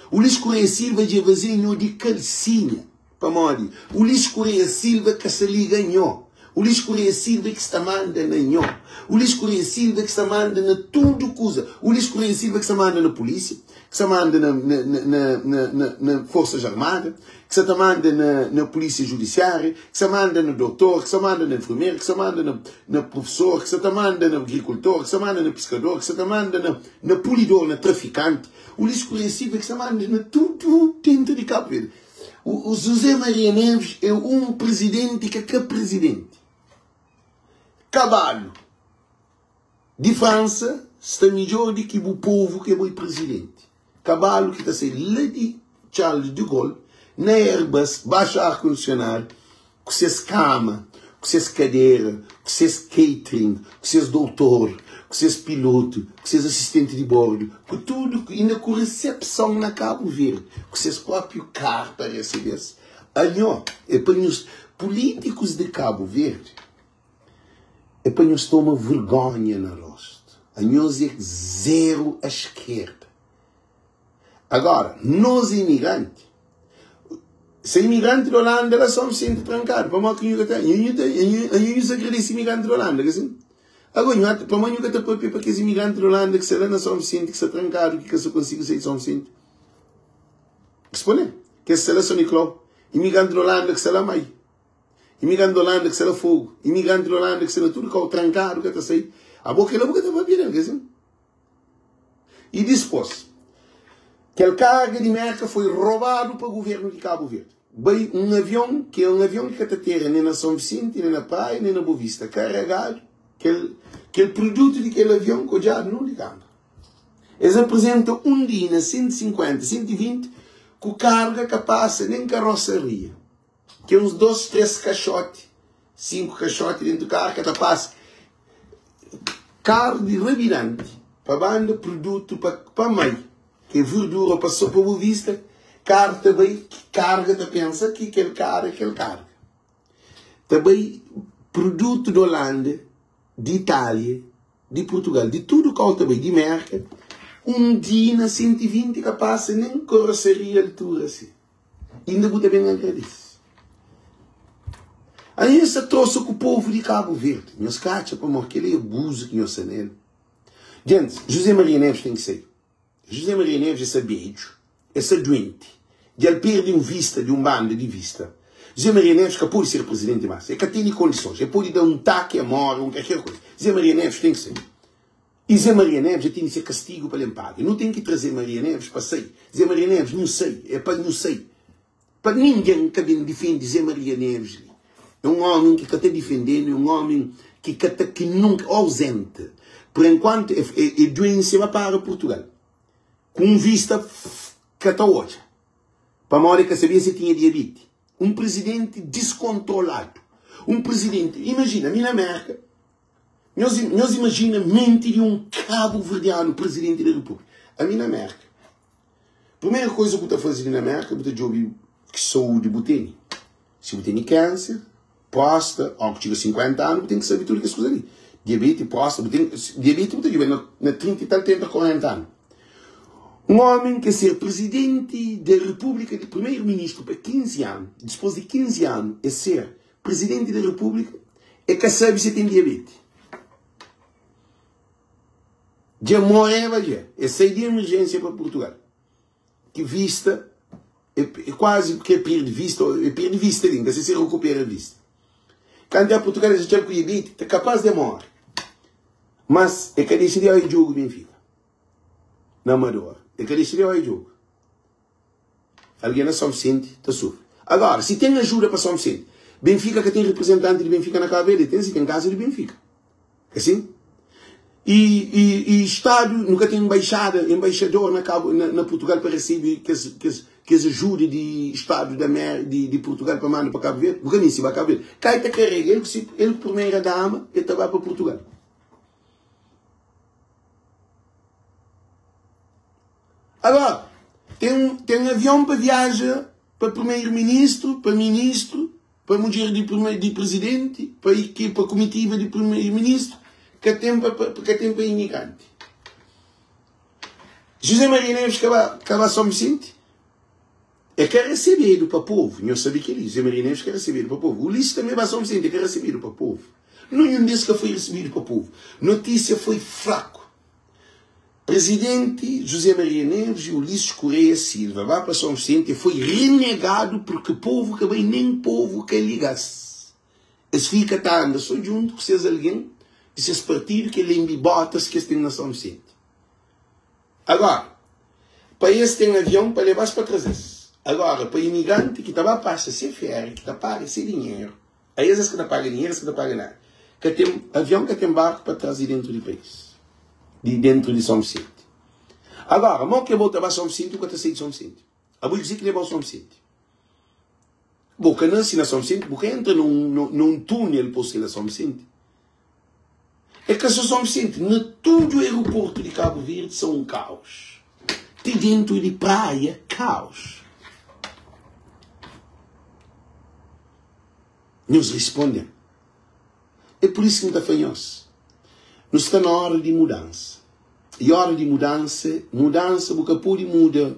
O Luís Correia Silva de vasinho de calcinha. Para moda. O Luís Correia Silva que se lhe ganhou. O Luís Correia Silva que está manda na nhó. O Luís Correia Silva que está manda na tudo coisa. O Luís Correia Silva que está manda na polícia, que está manda na Forças Armadas, que está manda na polícia judiciária, que está manda no doutor, que está manda na enfermeira, que está manda na professor, que está manda no agricultor, que está manda na pescador, que está manda na polidor, na traficante. O Luís Correia Silva que está manda na tudo dentro de Cabo Verde. O José Maria Neves é um presidente que é presidente. Caballo de França está melhor do que o povo que é o presidente. Caballo que está sendo lá de Charles de Gaulle, na Airbus, baixa ar-condicionado, com seus cama, com seus cadeira, com seus catering, com seus doutor, com seus piloto, com seus assistentes de bordo, com tudo, ainda com recepção na Cabo Verde, com seus próprios carros para receber. Anhó, é para os políticos de Cabo Verde, é para nós tomar vergonha no rosto. A nós é zero à esquerda. Agora, nós imigrantes, se imigrante da Holanda, elas são sempre trancados. Para mim, eu agradeço imigrante da Holanda. Agora, para mim, eu estou para que os imigrantes da Holanda, que se lá não são sempre, que se trancados, que se consigo ser são sempre. Responde? Que se lá são nicló. Imigrante da Holanda, que se lá mais. Imigrante da Holanda que será fogo. Imigrante da Holanda que será tudo que é trancado, que está aí. A boca está para vir, assim. E depois, aquele carga de merca foi roubado para o governo de Cabo Verde. Bem, um avião que está terra nem na São Vicente, nem na praia, nem na Boa Vista, carregado, aquele produto daquele avião que já não ligava. Eles apresentam um dia na 150, 120, com carga que passa nem carroceria. Que uns 2, 3 caixotes, 5 caixotes dentro do carro, que passa carro de revirante, para banda, produto, para meio, que verdura passou para Boa Vista, carro também, que carga, pensa que aquele carga. Também, produto da Holanda, de Itália, de Portugal, de tudo que também, de merca, um dia na 120 que passa, nem carroceria altura assim. Ainda muito bem agradeço. Aí essa trouxe com o povo de Cabo Verde. Meus cacha, para morrer, aquele abuso que nós nele. Gente, José Maria Neves tem que ser. José Maria Neves é beijo, é doente. E ele perde vista de bando de vista. José Maria Neves que pode ser presidente mais. É que tem condições. É pode dar taque a morte, qualquer coisa. José Maria Neves tem que ser. E José Maria Neves já tem que ser castigo para limpar. Não tem que trazer Maria Neves para sair. José Maria Neves não sei. É para não sei. Para ninguém que defende José Maria Neves. É um homem que está defendendo, é um homem que nunca ausente. Por enquanto, é doença para Portugal. Com vista que está hoje. Para a hora que sabia se tinha diabetes. Um presidente descontrolado. Um presidente, imagina, a minha América, nós imaginamos mente de um cabo-verdiano presidente da República. A minha América. Primeira coisa que eu estou fazendo na América, eu estou ouvir que saúde eu tenho. Se eu tenho câncer, posta, ou que chega a 50 anos, tem que saber tudo que as coisas ali. Diabetes, posta, diabetes, eu tenho na 30 e tal, 30, 40 anos. Um homem que ser presidente da República, de primeiro-ministro para 15 anos, depois de 15 anos, é ser presidente da República, é que sabe se tem diabetes. Já morreva já. É sair de emergência para Portugal. Que vista, é quase que perde vista ainda, se recupera a vista. Quando é Portugal, já tem diabetes, é capaz de morrer. Mas é que decidiu o jogo Benfica. Na Amadora. É que decidiu o jogo. Alguém na São Vicente está sofre. Agora, se tem ajuda para São Vicente, Benfica que tem representante de Benfica na Cabo Verde, tem casa de Benfica. É assim? E Estado nunca tem embaixador na Portugal para receber que as ajudas de Estado de Portugal para mandar para Cabo Verde. Porque nem se vai Cabo Verde. Cai está carrega, ele primeira dama, ele vai para Portugal. Agora, tem um avião para viajar para primeiro-ministro, para ministro, para mulher de presidente, para equipa comitiva de primeiro-ministro, que tem para imigrante. José Maria Neves acaba São Vicente. É que é recebido para o povo. Eu sabia que ele, José Maria Neves, quer receber para o povo. O Ulisses também vai a São Vicente, quer receber para o povo. Nenhum desses que foi recebido para o povo. Notícia foi fraco. Presidente José Maria Neves e Ulisses Correia Silva vai para São Vicente e foi renegado porque povo que bem nem povo que ligasse. Eles ficam andando só junto com vocês alguém e se partido que ele embibotas que tem na São Vicente. Agora, para esse tem avião para levar-se para trazer. Agora, para imigrante que estava a passar sem férias, que está a pagar sem dinheiro, aí esses que não pagam dinheiro, esses que não pagam nada, que tem avião que tem barco para trazer dentro do país, dentro de São Vicente. Agora, mal que eu vou para São Vicente, eu vou sair de São Vicente. Eu vou dizer que leva ao São Vicente. Porque não se na São Vicente, porque entra num túnel para ser São Vicente. É que a São Vicente, todo o aeroporto de Cabo Verde são um caos. Tem dentro de praia, caos. Nos respondem. É por isso que não está fanhoso. Nós está na hora de mudança. E a hora de mudança, porque pode mudar.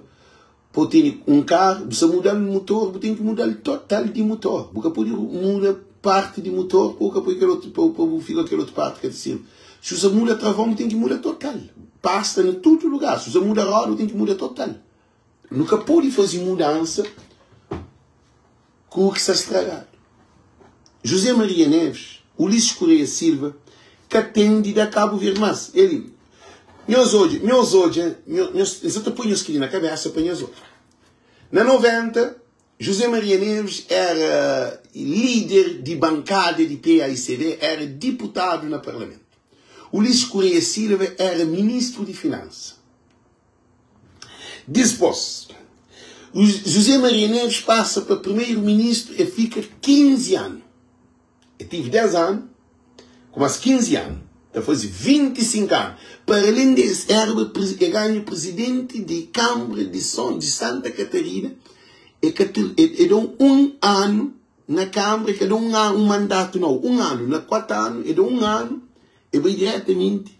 Pode ter um carro, você mudar o motor, você tem que mudar o total de motor. Porque pode mudar parte de motor, porque fica aquela outra parte que é assim. Se você muda travão, tem que mudar total. Pasta em todo lugar. Se você muda a roda, tem que mudar total. Nunca pode fazer mudança com o que está estragado. José Maria Neves, Ulisses Correia Silva, que atende da Cabo Verde, mas ele, nós hoje, eu te ponho isso aqui na cabeça para nós hoje. Na 90, José Maria Neves era líder de bancada de PAICD, era deputado no Parlamento. Ulisses Correia Silva era ministro de Finanças. Depois, José Maria Neves passa para primeiro-ministro e fica 15 anos. Eu tive 10 anos, começa 15 anos, depois 25 anos. Para além disso, ele ganha presidente de Câmara de Santa Catarina e dão um ano na Câmara, que dão um mandato, não, um ano, na 4 anos, e dão um ano, e vai diretamente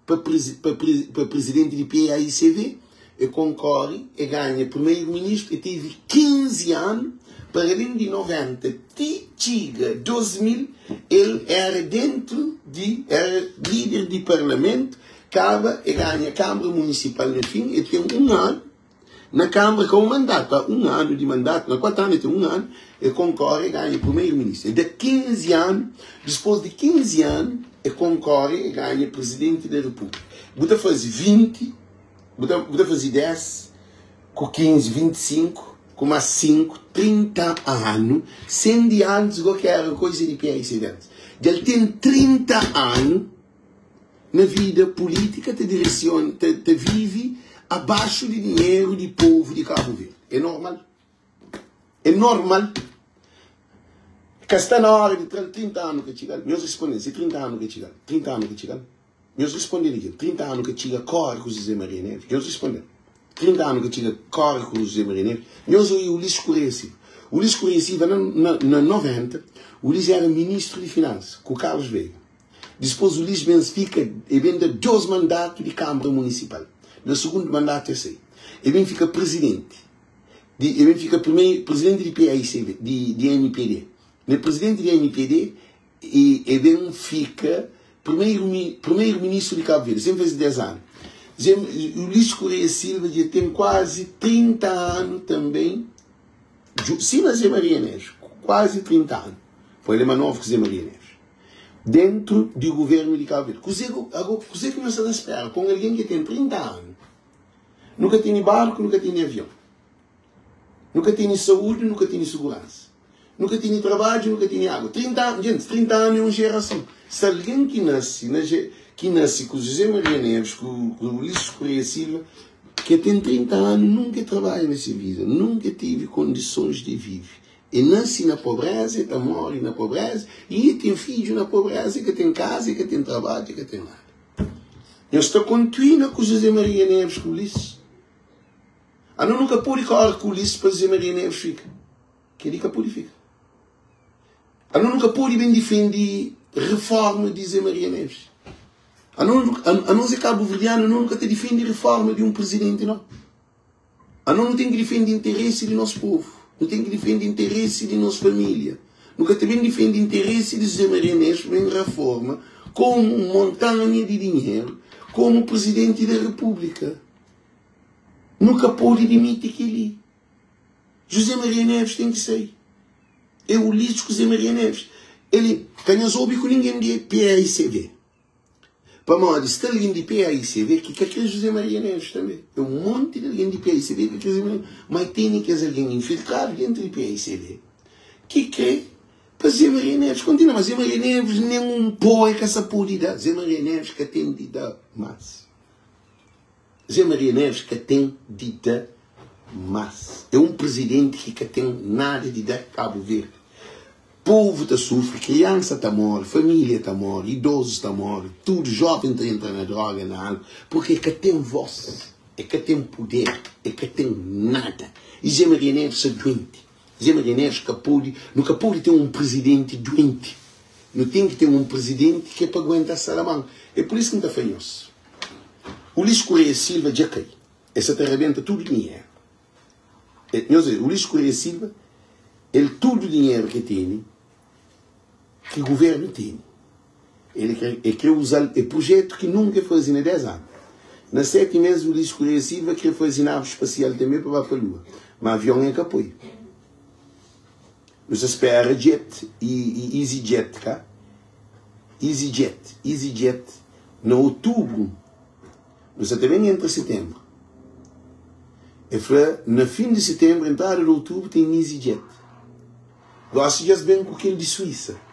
para presidente de PAICV, e concorre, e ganha primeiro-ministro, e tive 15 anos, para além de 90, chega 2000, ele era era líder de parlamento, acaba e ganha a Câmara Municipal no fim, e tem um ano na Câmara com um mandato, um ano de mandato, na 4 anos tem um ano, e concorre e ganha primeiro-ministro. E de 15 anos, depois de 15 anos, e concorre e ganha presidente da República. Bota fazer 20, bota fazer 10, com 15, 25, com mais 5, 30 anos, 100 anos, qualquer coisa de PAICD. Ele tem 30 anos na vida política, te direciona, te vive abaixo de dinheiro de povo de Cabo Verde. É normal. É normal. Que está na hora de 30 anos que chega. Meus respondem, se 30 anos que chega. 30 anos que chega. Meus respondem, 30 anos que chega, corre com José Maria Neves. Meus respondem. 30 anos que chega, corre com José Maria Neves. Meus ouvi o Ulisses Correia Silva. O Ulisses Correia Silva, na 90, o Ulisses era ministro de Finanças, com o Carlos Veiga. Depois o Ulisses fica, e vem de 2 mandatos de Câmara Municipal. No segundo mandato, eu sei. Ele fica presidente. Ele fica presidente de PAICV, de MPD. No presidente de MPD, ele fica primeiro-ministro de Cabo Verde, sempre fez 10 anos. O Ulisses Correia Silva já tem quase 30 anos também. Sim, mas José Maria Neves, quase 30 anos. Foi ele mais novo que José Maria Neves. Dentro do governo de Cabo Verde. Você que não está à espera com alguém que tem 30 anos. Nunca tem barco, nunca tem avião. Nunca tem saúde, nunca tem segurança. Nunca tem trabalho, nunca tem água. 30 anos, gente, 30 anos é uma geração. Se alguém que nasce com José Maria Neves, com o Ulisses Correia Silva, que tem 30 anos, nunca trabalha nessa vida, nunca teve condições de viver. E nasce na pobreza, e morre na pobreza, e tem filho na pobreza, que tem casa, que tem trabalho, que tem nada. Eu estou continuando com José Maria Neves, com o Ulisses. A não nunca pode correr com isso para José Maria Neves fica. Que ele nunca pode ficar. A não nunca pode bem defender reforma de José Maria Neves. A não ser cabo-verdiano, nunca te defende reforma de um presidente, não. A não tem que defender interesse do nosso povo. Não tem que defender interesse de nossa família. Nunca também defende interesse de José Maria Neves em reforma como montanha de dinheiro, como presidente da República. Nunca pode admitir que ele. José Maria Neves tem que sair. Eu li com José Maria Neves. Ele canha soube com ninguém de PAICV. Para modo, está alguém de PAICV que quer José Maria Neves também. É um monte de alguém de PAICV que quer José Maria Neves. Mas tem que alguém infiltrado dentro de PAICV que quer para José Maria Neves. Continua, mas José Maria Neves nem um pó é que essa purida. José Maria Neves que tem de dar mais. José Maria Neves que tem de dar mais. É um presidente que tem nada de dar Cabo Verde. Povo está sofre, criança está morre, família está morre, idosos está morre, tudo jovem está entrando na droga, na alma, porque é que tem voz, é que tem poder, é que tem nada. E José Maria Neves é doente. José Maria Neves nunca pode ter um presidente doente. Não tem que ter um presidente que é para aguentar Salamanca. É por isso que não está fanhoso. O Luís Correia Silva já cai. Essa te arrebenta tudo o dinheiro. O Luís Correia Silva, ele todo o dinheiro que tem, que o governo tem. Ele quer usar o projeto que nunca foi em 10 anos. Nas 7 meses, o Luís Correia Silva quer fazer nave espacial também para a Lua. Mas avião é que apoia. Nós espera Jet e EasyJet, cá. EasyJet, no outubro, nós também entra setembro. E no fim de setembro, entrada de outubro, tem EasyJet. Gosto de bem com aquele de Suíça.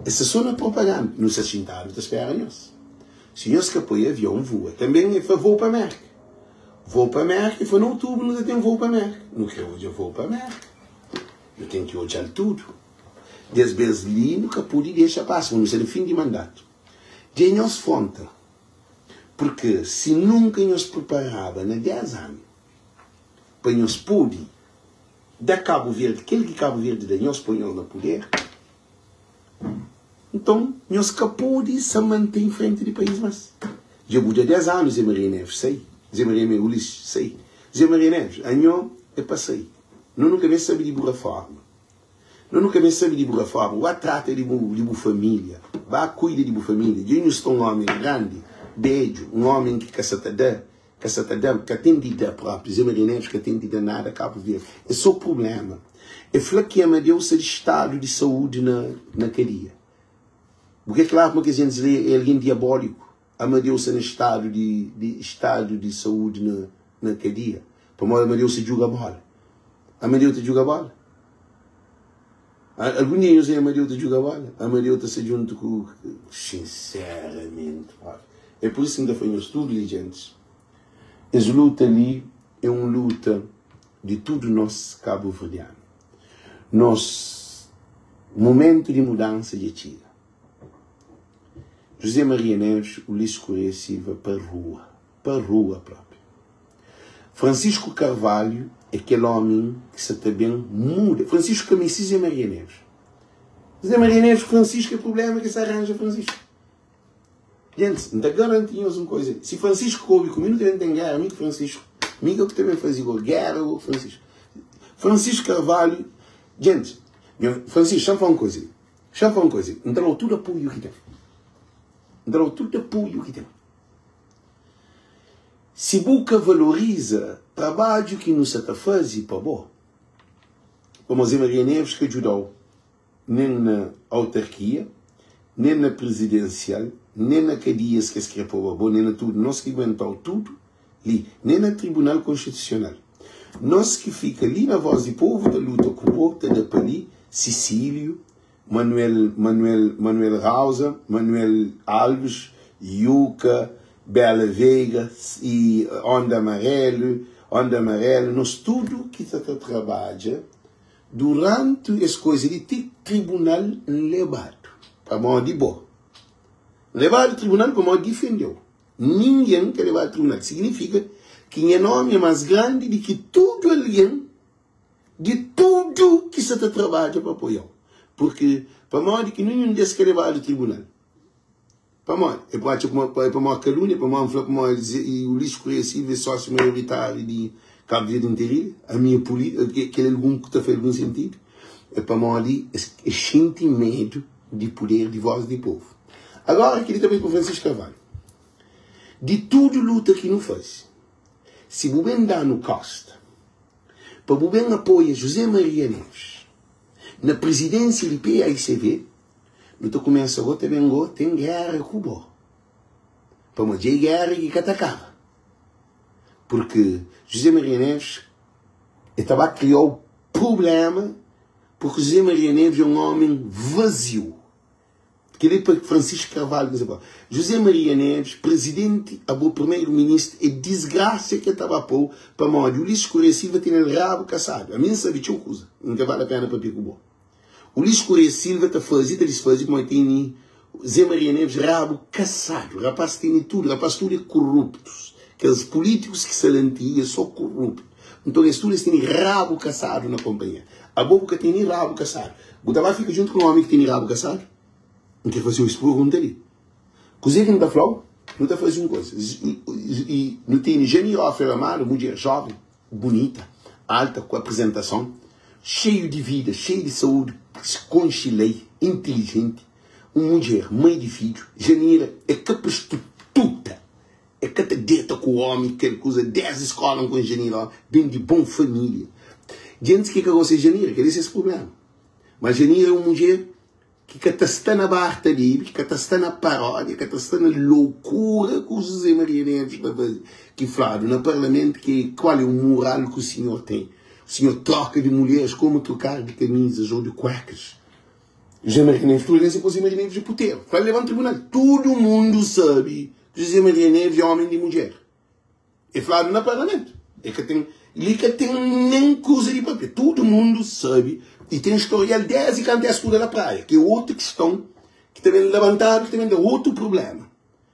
Essa só não é propaganda. Não se assentaram, está esperando nós. Se nós que apoia avião, voa. Também é voo para a América. Voo para a América, e foi no outubro, nós temos voo para a América. Não quer hoje voo para a América. Eu tenho que olhar tudo. Desde vezes ali, nunca pude deixar passar. Vamos ser no fim de mandato. De nós fonte. Porque se nunca nos preparava, na 10 anos, para nós poder da Cabo Verde, aquele que Cabo Verde da nós põe no poder, então nós capô de se manter em frente do país, mas já muda 10 anos Zé Maria Neves sei, Zé Maria Neves Ulisses sei, Zé Maria Neves anho é para sair, não nunca mais sabe de boa forma, não nunca mais sabe de boa forma, vai trata de boa família, vai cuida de boa família, de nós um homem grande, beijo, um homem que caçatadã, que tem de dar próprio, Zé Maria Neves que tem de dar nada, Cabo Verde. Esse é o problema. É que Amadeu-se de estado de saúde na cadeia. Porque é claro que a gente diz é alguém diabólico. Amadeu-se no estado de saúde na cadeia. Para modo Amadeu-se joga bola. Amadeu-se joga bola. Algum dia eu sei Amadeu-se joga bola. Amadeu-se junto com... Sinceramente. É por isso que ainda foi um estudo, gente. Essa luta ali é uma luta de tudo nosso cabo-verdiano. Nosso momento de mudança de tira. José Maria Neves, Ulisses Correia Silva, para a rua própria. Francisco Carvalho é aquele homem que se também muda. Francisco Camici José Maria Neves. José Maria Neves, Francisco, é o problema que se arranja Francisco. Gente, não te garantimos uma coisa. Se Francisco coube comigo, não tem guerra, amigo Francisco. Amigo que também faz igual guerra, o Francisco. Francisco Carvalho. Gente, Francisco, deixa eu falar uma coisa. Entrou tudo apoio que tem. Se Boca valoriza o trabalho que nos está fazendo para bom, como José Maria Neves que ajudou, nem na autarquia, nem na presidencial, nem na cadeia que escreveu bom, nem na tudo, nós que aguentou tudo, ali, nem na Tribunal Constitucional. Nós que fica ali na voz do povo, da luta com o povo, da Pali, Cecílio, Manuel Rausa, Manuel Alves, Yuca, Bela Veiga e Onda Amarelo, nós tudo que está trabalha durante as coisas de tribunal levado, para modo de bom. Levar ao tribunal para modo defendeu. Ninguém quer levar ao tribunal. Significa que é nome é mais grande do que tudo alguém, de tudo que se trabalha para apoiar. Porque, para nós, que nenhum desses quer levar ao tribunal. Para nós, é para nós calúnia, para nós, o lixo conhecido é sócio maioritário de Cabo Verde inteiro, a minha política, que é algum que está fazendo algum sentido, é para nós ali, é sentir medo de poder, de voz do povo. Agora, queria também para Francisco Carvalho. De tudo luta que não faz, se o bem dá no Costa, para o bem apoia José Maria Neves, na presidência do PAICV, não começa agora também tem guerra com o Cuba. Para uma guerra que atacava. Porque José Maria Neves estava a criar o problema, porque José Maria Neves é um homem vazio. Queria para Francisco Carvalho dizer, José Maria Neves, presidente, o primeiro-ministro, é desgraça que estava a pôr para morrer. O lixo escurecido tem o rabo caçado. A mim sabe que coisa, não vale a pena para pico. O lixo escurecido está fazendo, como tem José Maria Neves, rabo caçado. O rapaz tem tudo, o rapaz tudo é corruptos. Aqueles políticos que se lantiam são corruptos. Então, eles todos têm rabo caçado na companhia. A boca tem rabo caçado. O trabalho fica junto com um homem que tem rabo caçado. Não quer fazer o expurgo dele. Cozinha que não está flor, não está fazendo coisa. E não tem gênio a uma mulher jovem, bonita, alta, com apresentação, cheio de vida, cheio de saúde, com chilei, inteligente, uma mulher, mãe de filho, janeira, é capaz de tudo. É catadeta com o homem, que ele usa 10 escolas com janeiro, bem de boa família. Gente que gosta de janeiro, que esse é esse problema. Mas janeiro é uma mulher que está na barra livre, que está na paródia, que está na loucura que o José Maria Neves que fala no Parlamento, que qual é o moral que o senhor tem. O senhor troca de mulheres como trocar de camisas ou de cuecas. José Maria Neves, tu olhas para o José Maria Neves de puteiro. Vai levar no tribunal. Todo mundo sabe que José Maria Neves é homem de mulher. É falado no Parlamento. É que tem, ele que tem nem coisa de papel. Todo mundo sabe. E tem historial desde que a escura da praia, que é outra questão que também levantaram, que também é outro problema.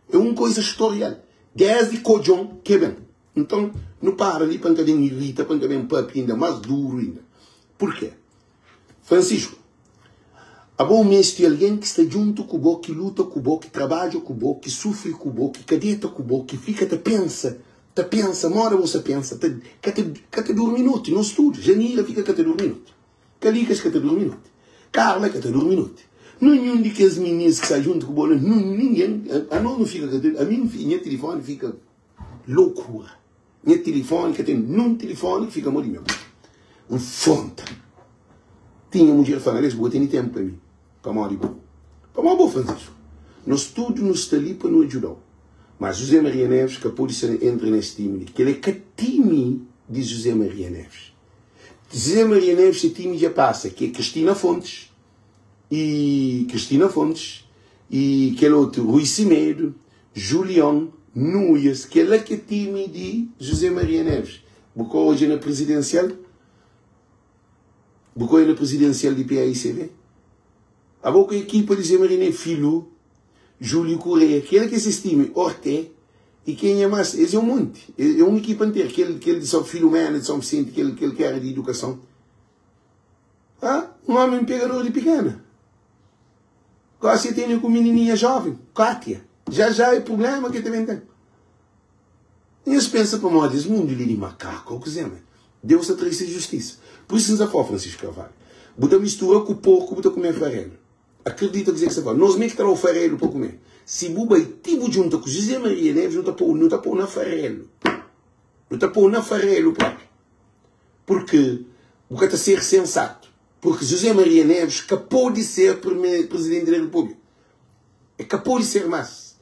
É uma coisa historial. Desde Cojão, que é bem. Então, não para ali para que alguém irrita, para que alguém papo ainda mais duro ainda. Por quê? Francisco, há bom mês de alguém que está junto com o bo, que luta com o bo, que trabalha com o bo, que sofre com o bo, que cadeta com o bo, que fica, te pensa, mora você pensa, que te dorme minutos, no estúdio, Janira fica que te dorme minutos. Calicas que te dorme minutos. Carla que te dorme minutos. Nenhum de que as meninas que saem junto com o bolo, ninguém, a não fica, a minha telefone fica loucura. Minha telefone, que tem num telefone que fica morrendo. Um fonte. Tinha mulher falando isso, tem tempo para mim. Para morrer bom. Para morrer bom, Francisco. No estúdio, no está ali para nos ajudar. Mas José Maria Neves, que pode ser entre nesse time, que ele é que time de José Maria Neves. José Maria Neves, esse time já passa, que é Cristina Fontes, e aquele outro, Rui Cimedo, Julião, Núñez, que é que time de José Maria Neves. Porque hoje na presidencial, de PAICV. A boca equipa de José Maria Neves, Filho, Júlio Correia, que é que esse time, Orte, e quem é mais, esse é um monte, é uma equipa inteira, que ele só Filomena, de São Vicente, que ele quer de educação. Um homem pegador de pequena. Agora você tem com menininha jovem, Kátia. Já é problema que também tem. E eles pensam para nós, esse mundo de macaco, o que é, Deus a traz justiça. Por isso nos afora Francisco Carvalho. Bota mistura com o porco, bota comer farelo. Acredita que você fala, nós mesmo que o farelo para comer. Se buba e tipo junto com José Maria Neves, não está pôr na farelo. Não está pôr na farelo, próprio. Porque o que está a ser sensato. Porque José Maria Neves acabou de ser presidente da República. É capaz de ser mais.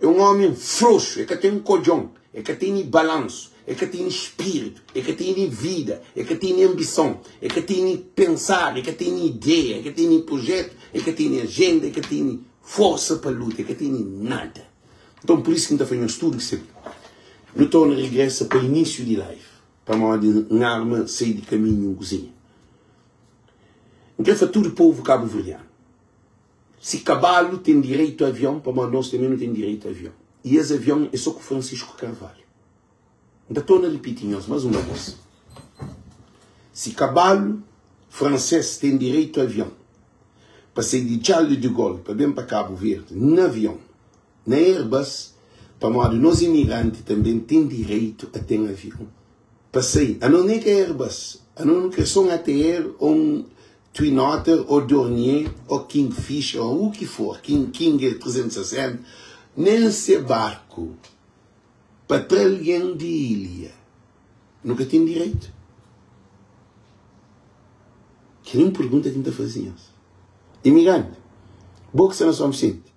É um homem frouxo, é que tem um cojão, é que tem balanço, é que tem espírito, é que tem vida, é que tem ambição, é que tem pensar, é que tem ideia, é que tem projeto, é que tem agenda, é que tem força para luta, é que tem nada. Então por isso que a gente está fazendo um estudo que se não torna regressa para o início de live, para uma arma sair de caminho cozinha. Então é tudo o povo cabo-verdiano. Se cavalo tem direito a avião, para nós também não tem direito a avião. E esse avião é só com Francisco Carvalho. Ainda estou a repetir mais uma vez. Se cavalo francês tem direito a avião, para sair de Charles de Gaulle, para bem para Cabo Verde, no avião, na Airbus, para modo nós imigrantes também tem direito a ter um avião. Para sair, a não é que Airbus, a não que são a ter Twin Otter, ou Dornier, ou Kingfisher, ou o que for, King 360, nesse barco, para alguém de ilha, nunca tem direito. Que nem pergunta que me está fazendo. Imigrante, boa que você não somos sente.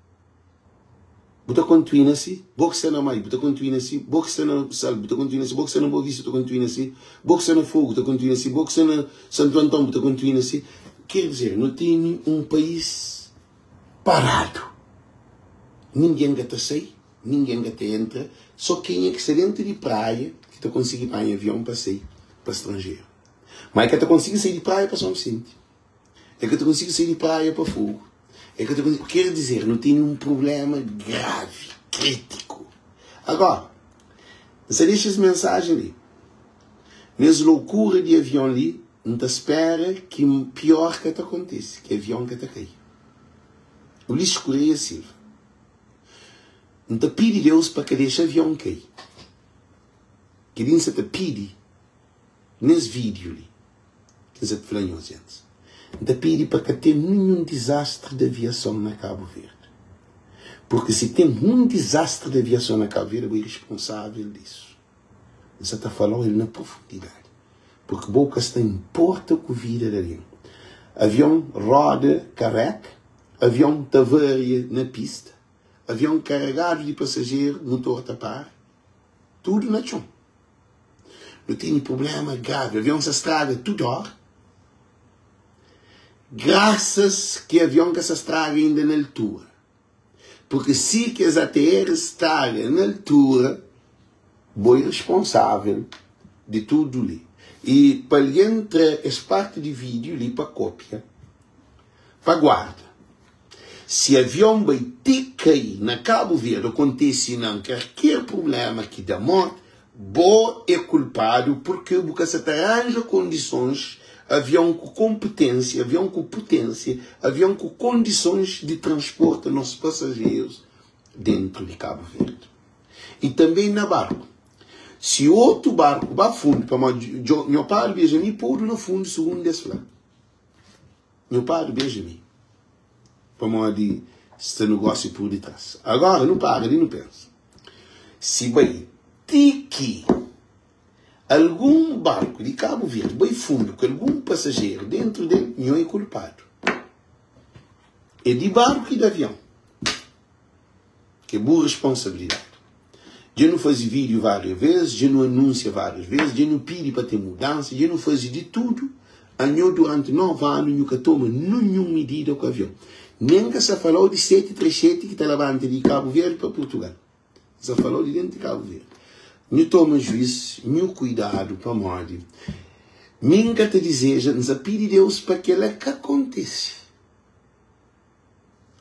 Bota continuar assim, boa que você não mais, bota continuar assim, boa que você não salve, bota continuar assim, boa que você não boa vista, bota continuar assim, boa que você não fogo, bota continuar assim, boa que você não Santo Antão, bota continuar assim. Quer dizer, não tem um país parado. Ninguém que sai, ninguém que entra, só quem é que está dentro de praia que está conseguindo ir em avião para sair para estrangeiro. Mas é que está conseguindo sair de praia para São Vicente. É que está conseguindo sair de praia para fogo. É que eu quero dizer, não tem um problema grave, crítico. Agora, você deixa essa mensagem ali. Nessa loucura de avião ali, não te espera que o pior que te aconteça, que avião que te caia. O lixo Correia Silva. Não te pede Deus para que deixe avião cair. Que nem se te pede nesse vídeo ali. Que você te falou antes. Não pede para que tenha nenhum desastre de aviação na Cabo Verde. Porque se tem um desastre de aviação na Cabo Verde, eu sou responsável disso. Você está falando ele na profundidade. Porque boca está importa com a vida de alguém. Avião roda careca, avião tavaria na pista, avião carregado de passageiro, motor tapar, tudo na chão. Não tem problema grave, avião se estraga tudo hora. Graças que o avião que se estraga ainda na altura. Porque se que as ATR estraga na altura, vou responsável de tudo ali. E para entrar essa parte de vídeo ali para cópia, para guarda. Se o avião vai ter que cair na Cabo Verde, acontece não qualquer problema que dá morte, vou é culpado porque você arranja condições. Avião com competência, avião com potência, avião com condições de transporte dos nossos passageiros dentro de Cabo Verde. E também na barco. Se outro barco vai fundo, para meu pai beija me pôr no fundo segundo desse lado. Meu pai beija me. Para modo este negócio por detrás. Agora não para, ele não pensa. Se vai ter que algum barco de Cabo Verde, bem fundo, com algum passageiro dentro dele, não é culpado. É de barco e de avião. Que é boa responsabilidade. Já não faz vídeo várias vezes, já não anuncia várias vezes, já não pede para ter mudança, já não faz de tudo. Anhou durante 9 anos, nunca toma nenhuma medida com o avião. Nem que se falou de 737 que está levando de Cabo Verde para Portugal. Se falou de dentro de Cabo Verde. Não toma juízo, não cuidado para morrer. Nunca te deseja, não pede Deus para que ela que acontece.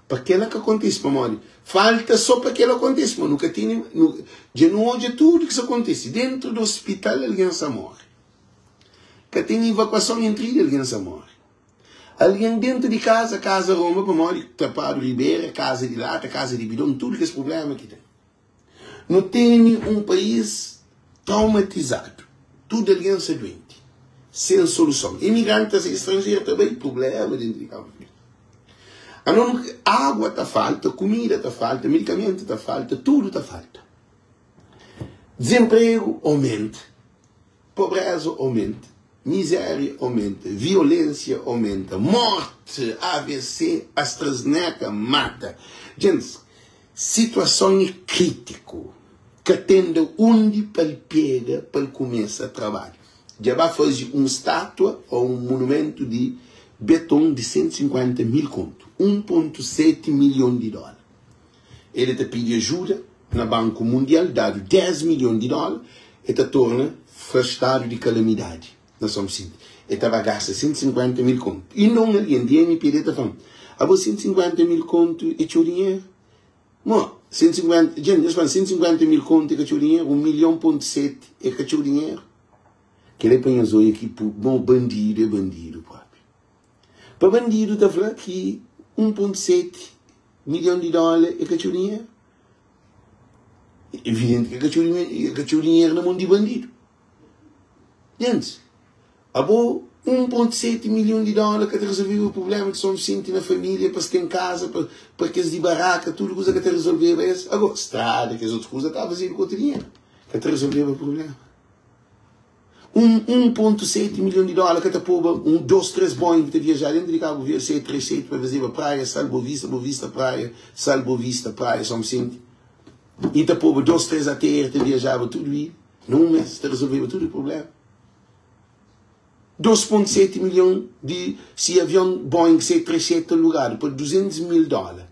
Para que ela que acontece para morrer. Falta só para que ela acontece, mas nunca tem. Já não hoje tudo que isso acontece. Dentro do hospital alguém se morre. Que tem evacuação entre eles, alguém se morre. Alguém dentro de casa Roma para morrer, tapado Ribeira, casa de lata, casa de bidão, tudo que esse problema que tem. Não tem um país traumatizado. Tudo alguém se doente. Sem solução. Imigrantes estrangeiros também, problema dentro de Cabo Verde. Água está falta, comida está falta, medicamento está falta, tudo está falta. Desemprego aumenta. Pobreza aumenta. Miséria aumenta. Violência aumenta. Morte, AVC, AstraZeneca mata. Gente, situação é crítica. Que atende onde para ele pega, para ele começar a trabalhar. Já vai fazer uma estátua ou um monumento de beton de 150 mil conto. 1,7 milhão de dólares. Ele te pede ajuda na Banco Mundial, dado 10 milhões de dólares, e te torna estado de calamidade. Nós somos assim. Ele vai gastar 150 mil conto. E não alguém de MPD está falando, a você 150 mil conto e teu dinheiro. Mas, 150, gente, eles falam 150 mil conto é que o dinheiro, 1,7 milhão é que o dinheiro. Que ele põe as olhos aqui, bom, bandido é bandido, próprio. Para bandido, está falando que 1,7 milhão de dólares é que o dinheiro. É evidente que o dinheiro na mão de bandido. Gente, a boa 1,7 milhão de dólares que te resolveu o problema que São Vicente na família, para se ter em casa, para que de barraca, tudo coisa que te resolveu é isso. Agora, estrada, que as outras coisas estavam fazendo com o dinheiro, que te resolveu o problema. 1,7 milhão de dólares que te pôs 2, 3 Boeing que te viajar dentro de Cabo Verde, 737 para fazer a praia, Salvo Vista, praia, Salvo Vista, praia, São Vicente. E te pôs 2, 3 ATR, te viajava tudo isso. Num mês, te resolveu todo o problema. 2,7 milhões de se avião Boeing 737 alugado por 200 mil dólares.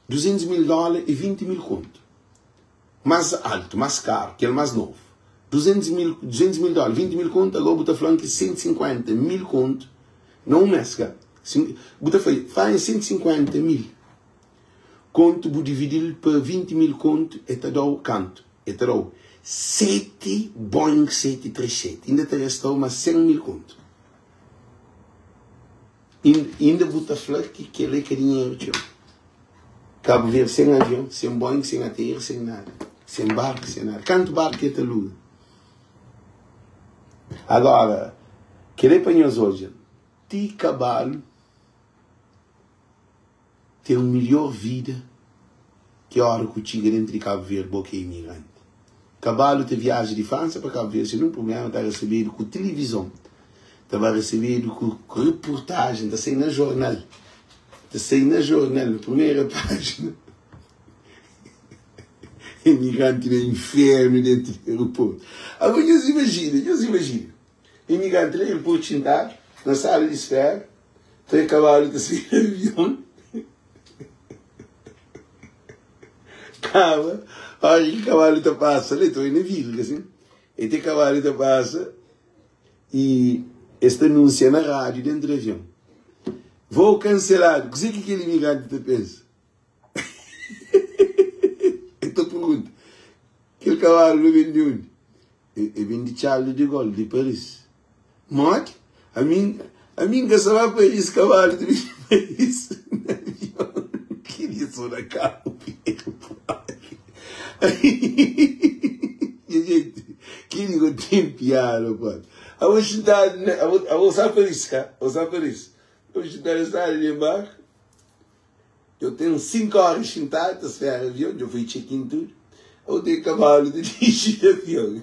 200 mil dólares e 20 mil conto. Mais alto, mais caro, que é o mais novo. 200 mil dólares, 20 mil conto, agora está falando que 150 mil conto, não mês, cara. Faz 150 mil. Conto, vou dividir por 20 mil conto, e te dou canto. E te dou 7 Boeing 737. Ainda te restou mais 100 mil conto. Ainda vou falar que ele quer dinheiro, tio. Cabo Verde sem avião, sem Boeing, sem ATR, sem nada. Sem barco, sem nada. Canto barco é te luga. Agora, querer apanhar hoje, ti cavalo tem uma melhor vida que a hora que o tigre entre Cabo Verde, boca imigrante. Cavalo te viaja de França para Cabo Verde, sem nenhum problema, está recebido com televisão. Estava recebido com reportagem, está saindo na jornal. Está saindo na jornal, na primeira página. Imigrante no inferno dentro do aeroporto. Agora, eu imagino. Imigrante no aeroporto sentado, na sala de espera, tem cavalo que se no avião. Calma, olha que cavalo te passa, ali estou indo vidro, assim. E tem cavalo te passa e esta anuncia na rádio dentro do avião. Vou cancelar. O que aquele imigrante te pensa? Então pergunta. Aquele cavalo não vem de onde? Vem de Charles de Gaulle, de Paris. Mas, a mim que só vai para Paris, cavalo de Paris. Queria só na cara o Pierre. Gente, que digo, tem piada, pô. Eu vou sentar, eu vou usar por isso, cara. Eu vou sentar nessa área de embaixo. Eu tenho 5 horas sentado, se é avião, eu fui check-in tudo. Eu tenho cavalo de dirigir de avião.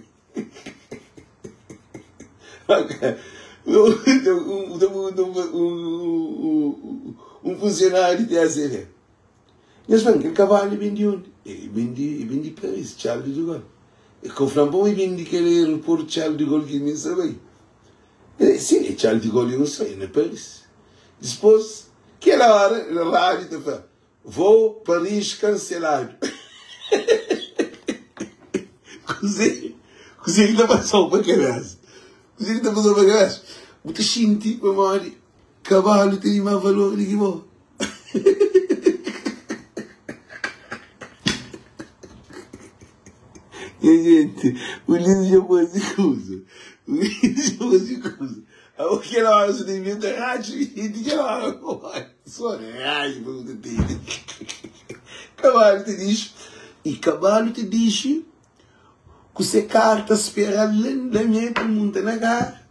Um funcionário de ACV. Eles falam que o cavalo vem de onde? Vem de Paris, Charles de Gaulle. E com o Flampão vem de aquele aeroporto Charles de Gaulle que nem sabe. Sim, é Charles de Gaulle, eu não sei, não é Paris. Depois, aquela hora, na rádio, te fala, vou Paris cancelado. Così que está passando para caralho. Così que está passando para caralho. Você sente, mamãe, cavalo tem mais valor do que você. E, gente, o Liso já faz coisa. Aquela hora você tem medo da rádio e aquela hora só rádio para você ter. Cavalo te diz. E cavalo te diz que você carta espera lentamente monta na cara.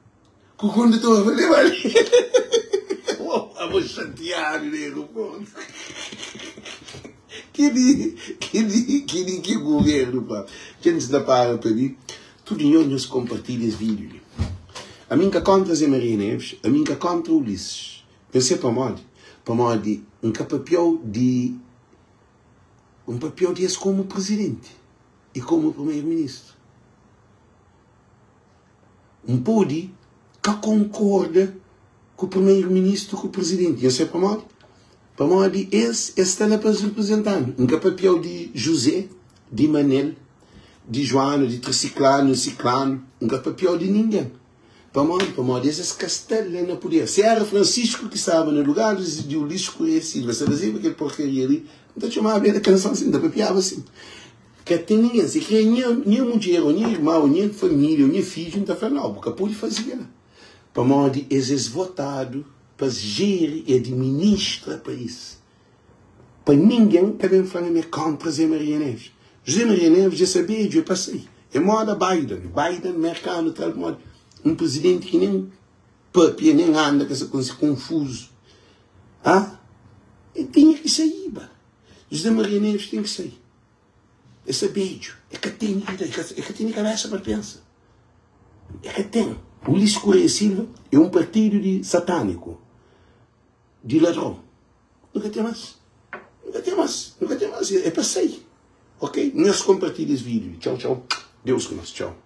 Que o condutor vai levar ali. Eu vou chatear no aeroporto. Que governo, pá. Gente, da para mim, tudo em onde compartilha esse vídeo. A mim que contra Zé Maria Neves, a mim que contra Ulisses. Pensei para modo um papel de esse como presidente e como primeiro-ministro. Pode que concorda com o primeiro-ministro com o presidente. Eu sei para modo esse está lá para representando. Um papel de José, de Manel, de Joana, de Triciclano, Ciclano, um papel de ninguém. para modo esses castelos não podia. Se era Francisco que estava no lugar de Ulisses Correia Silva, se fazia aquele porcaria ali, então chamava bem a canção assim, ainda piava assim. Que tinha, se que minha mulher, minha irmã, minha família, minha filha, não está não, porque pode fazer. Para modo esses votados para gerir e administrar o país. Para ninguém também falar minha compra José Maria Neves. José Maria Neves já sabia, eu passei. É moda Biden, mercado, tal modo. Presidente que nem papia, nem anda, que se confuso. E tinha que sair, José Maria Neves tem que sair. Esse beijo, é que tem cabeça para pensar. É que tem. O Ulisses Correia Silva é partido de satânico, de ladrão. Nunca tem mais. É para sair. Ok? Nós compartilhamos esse vídeo. Tchau, tchau. Deus com nós. Tchau.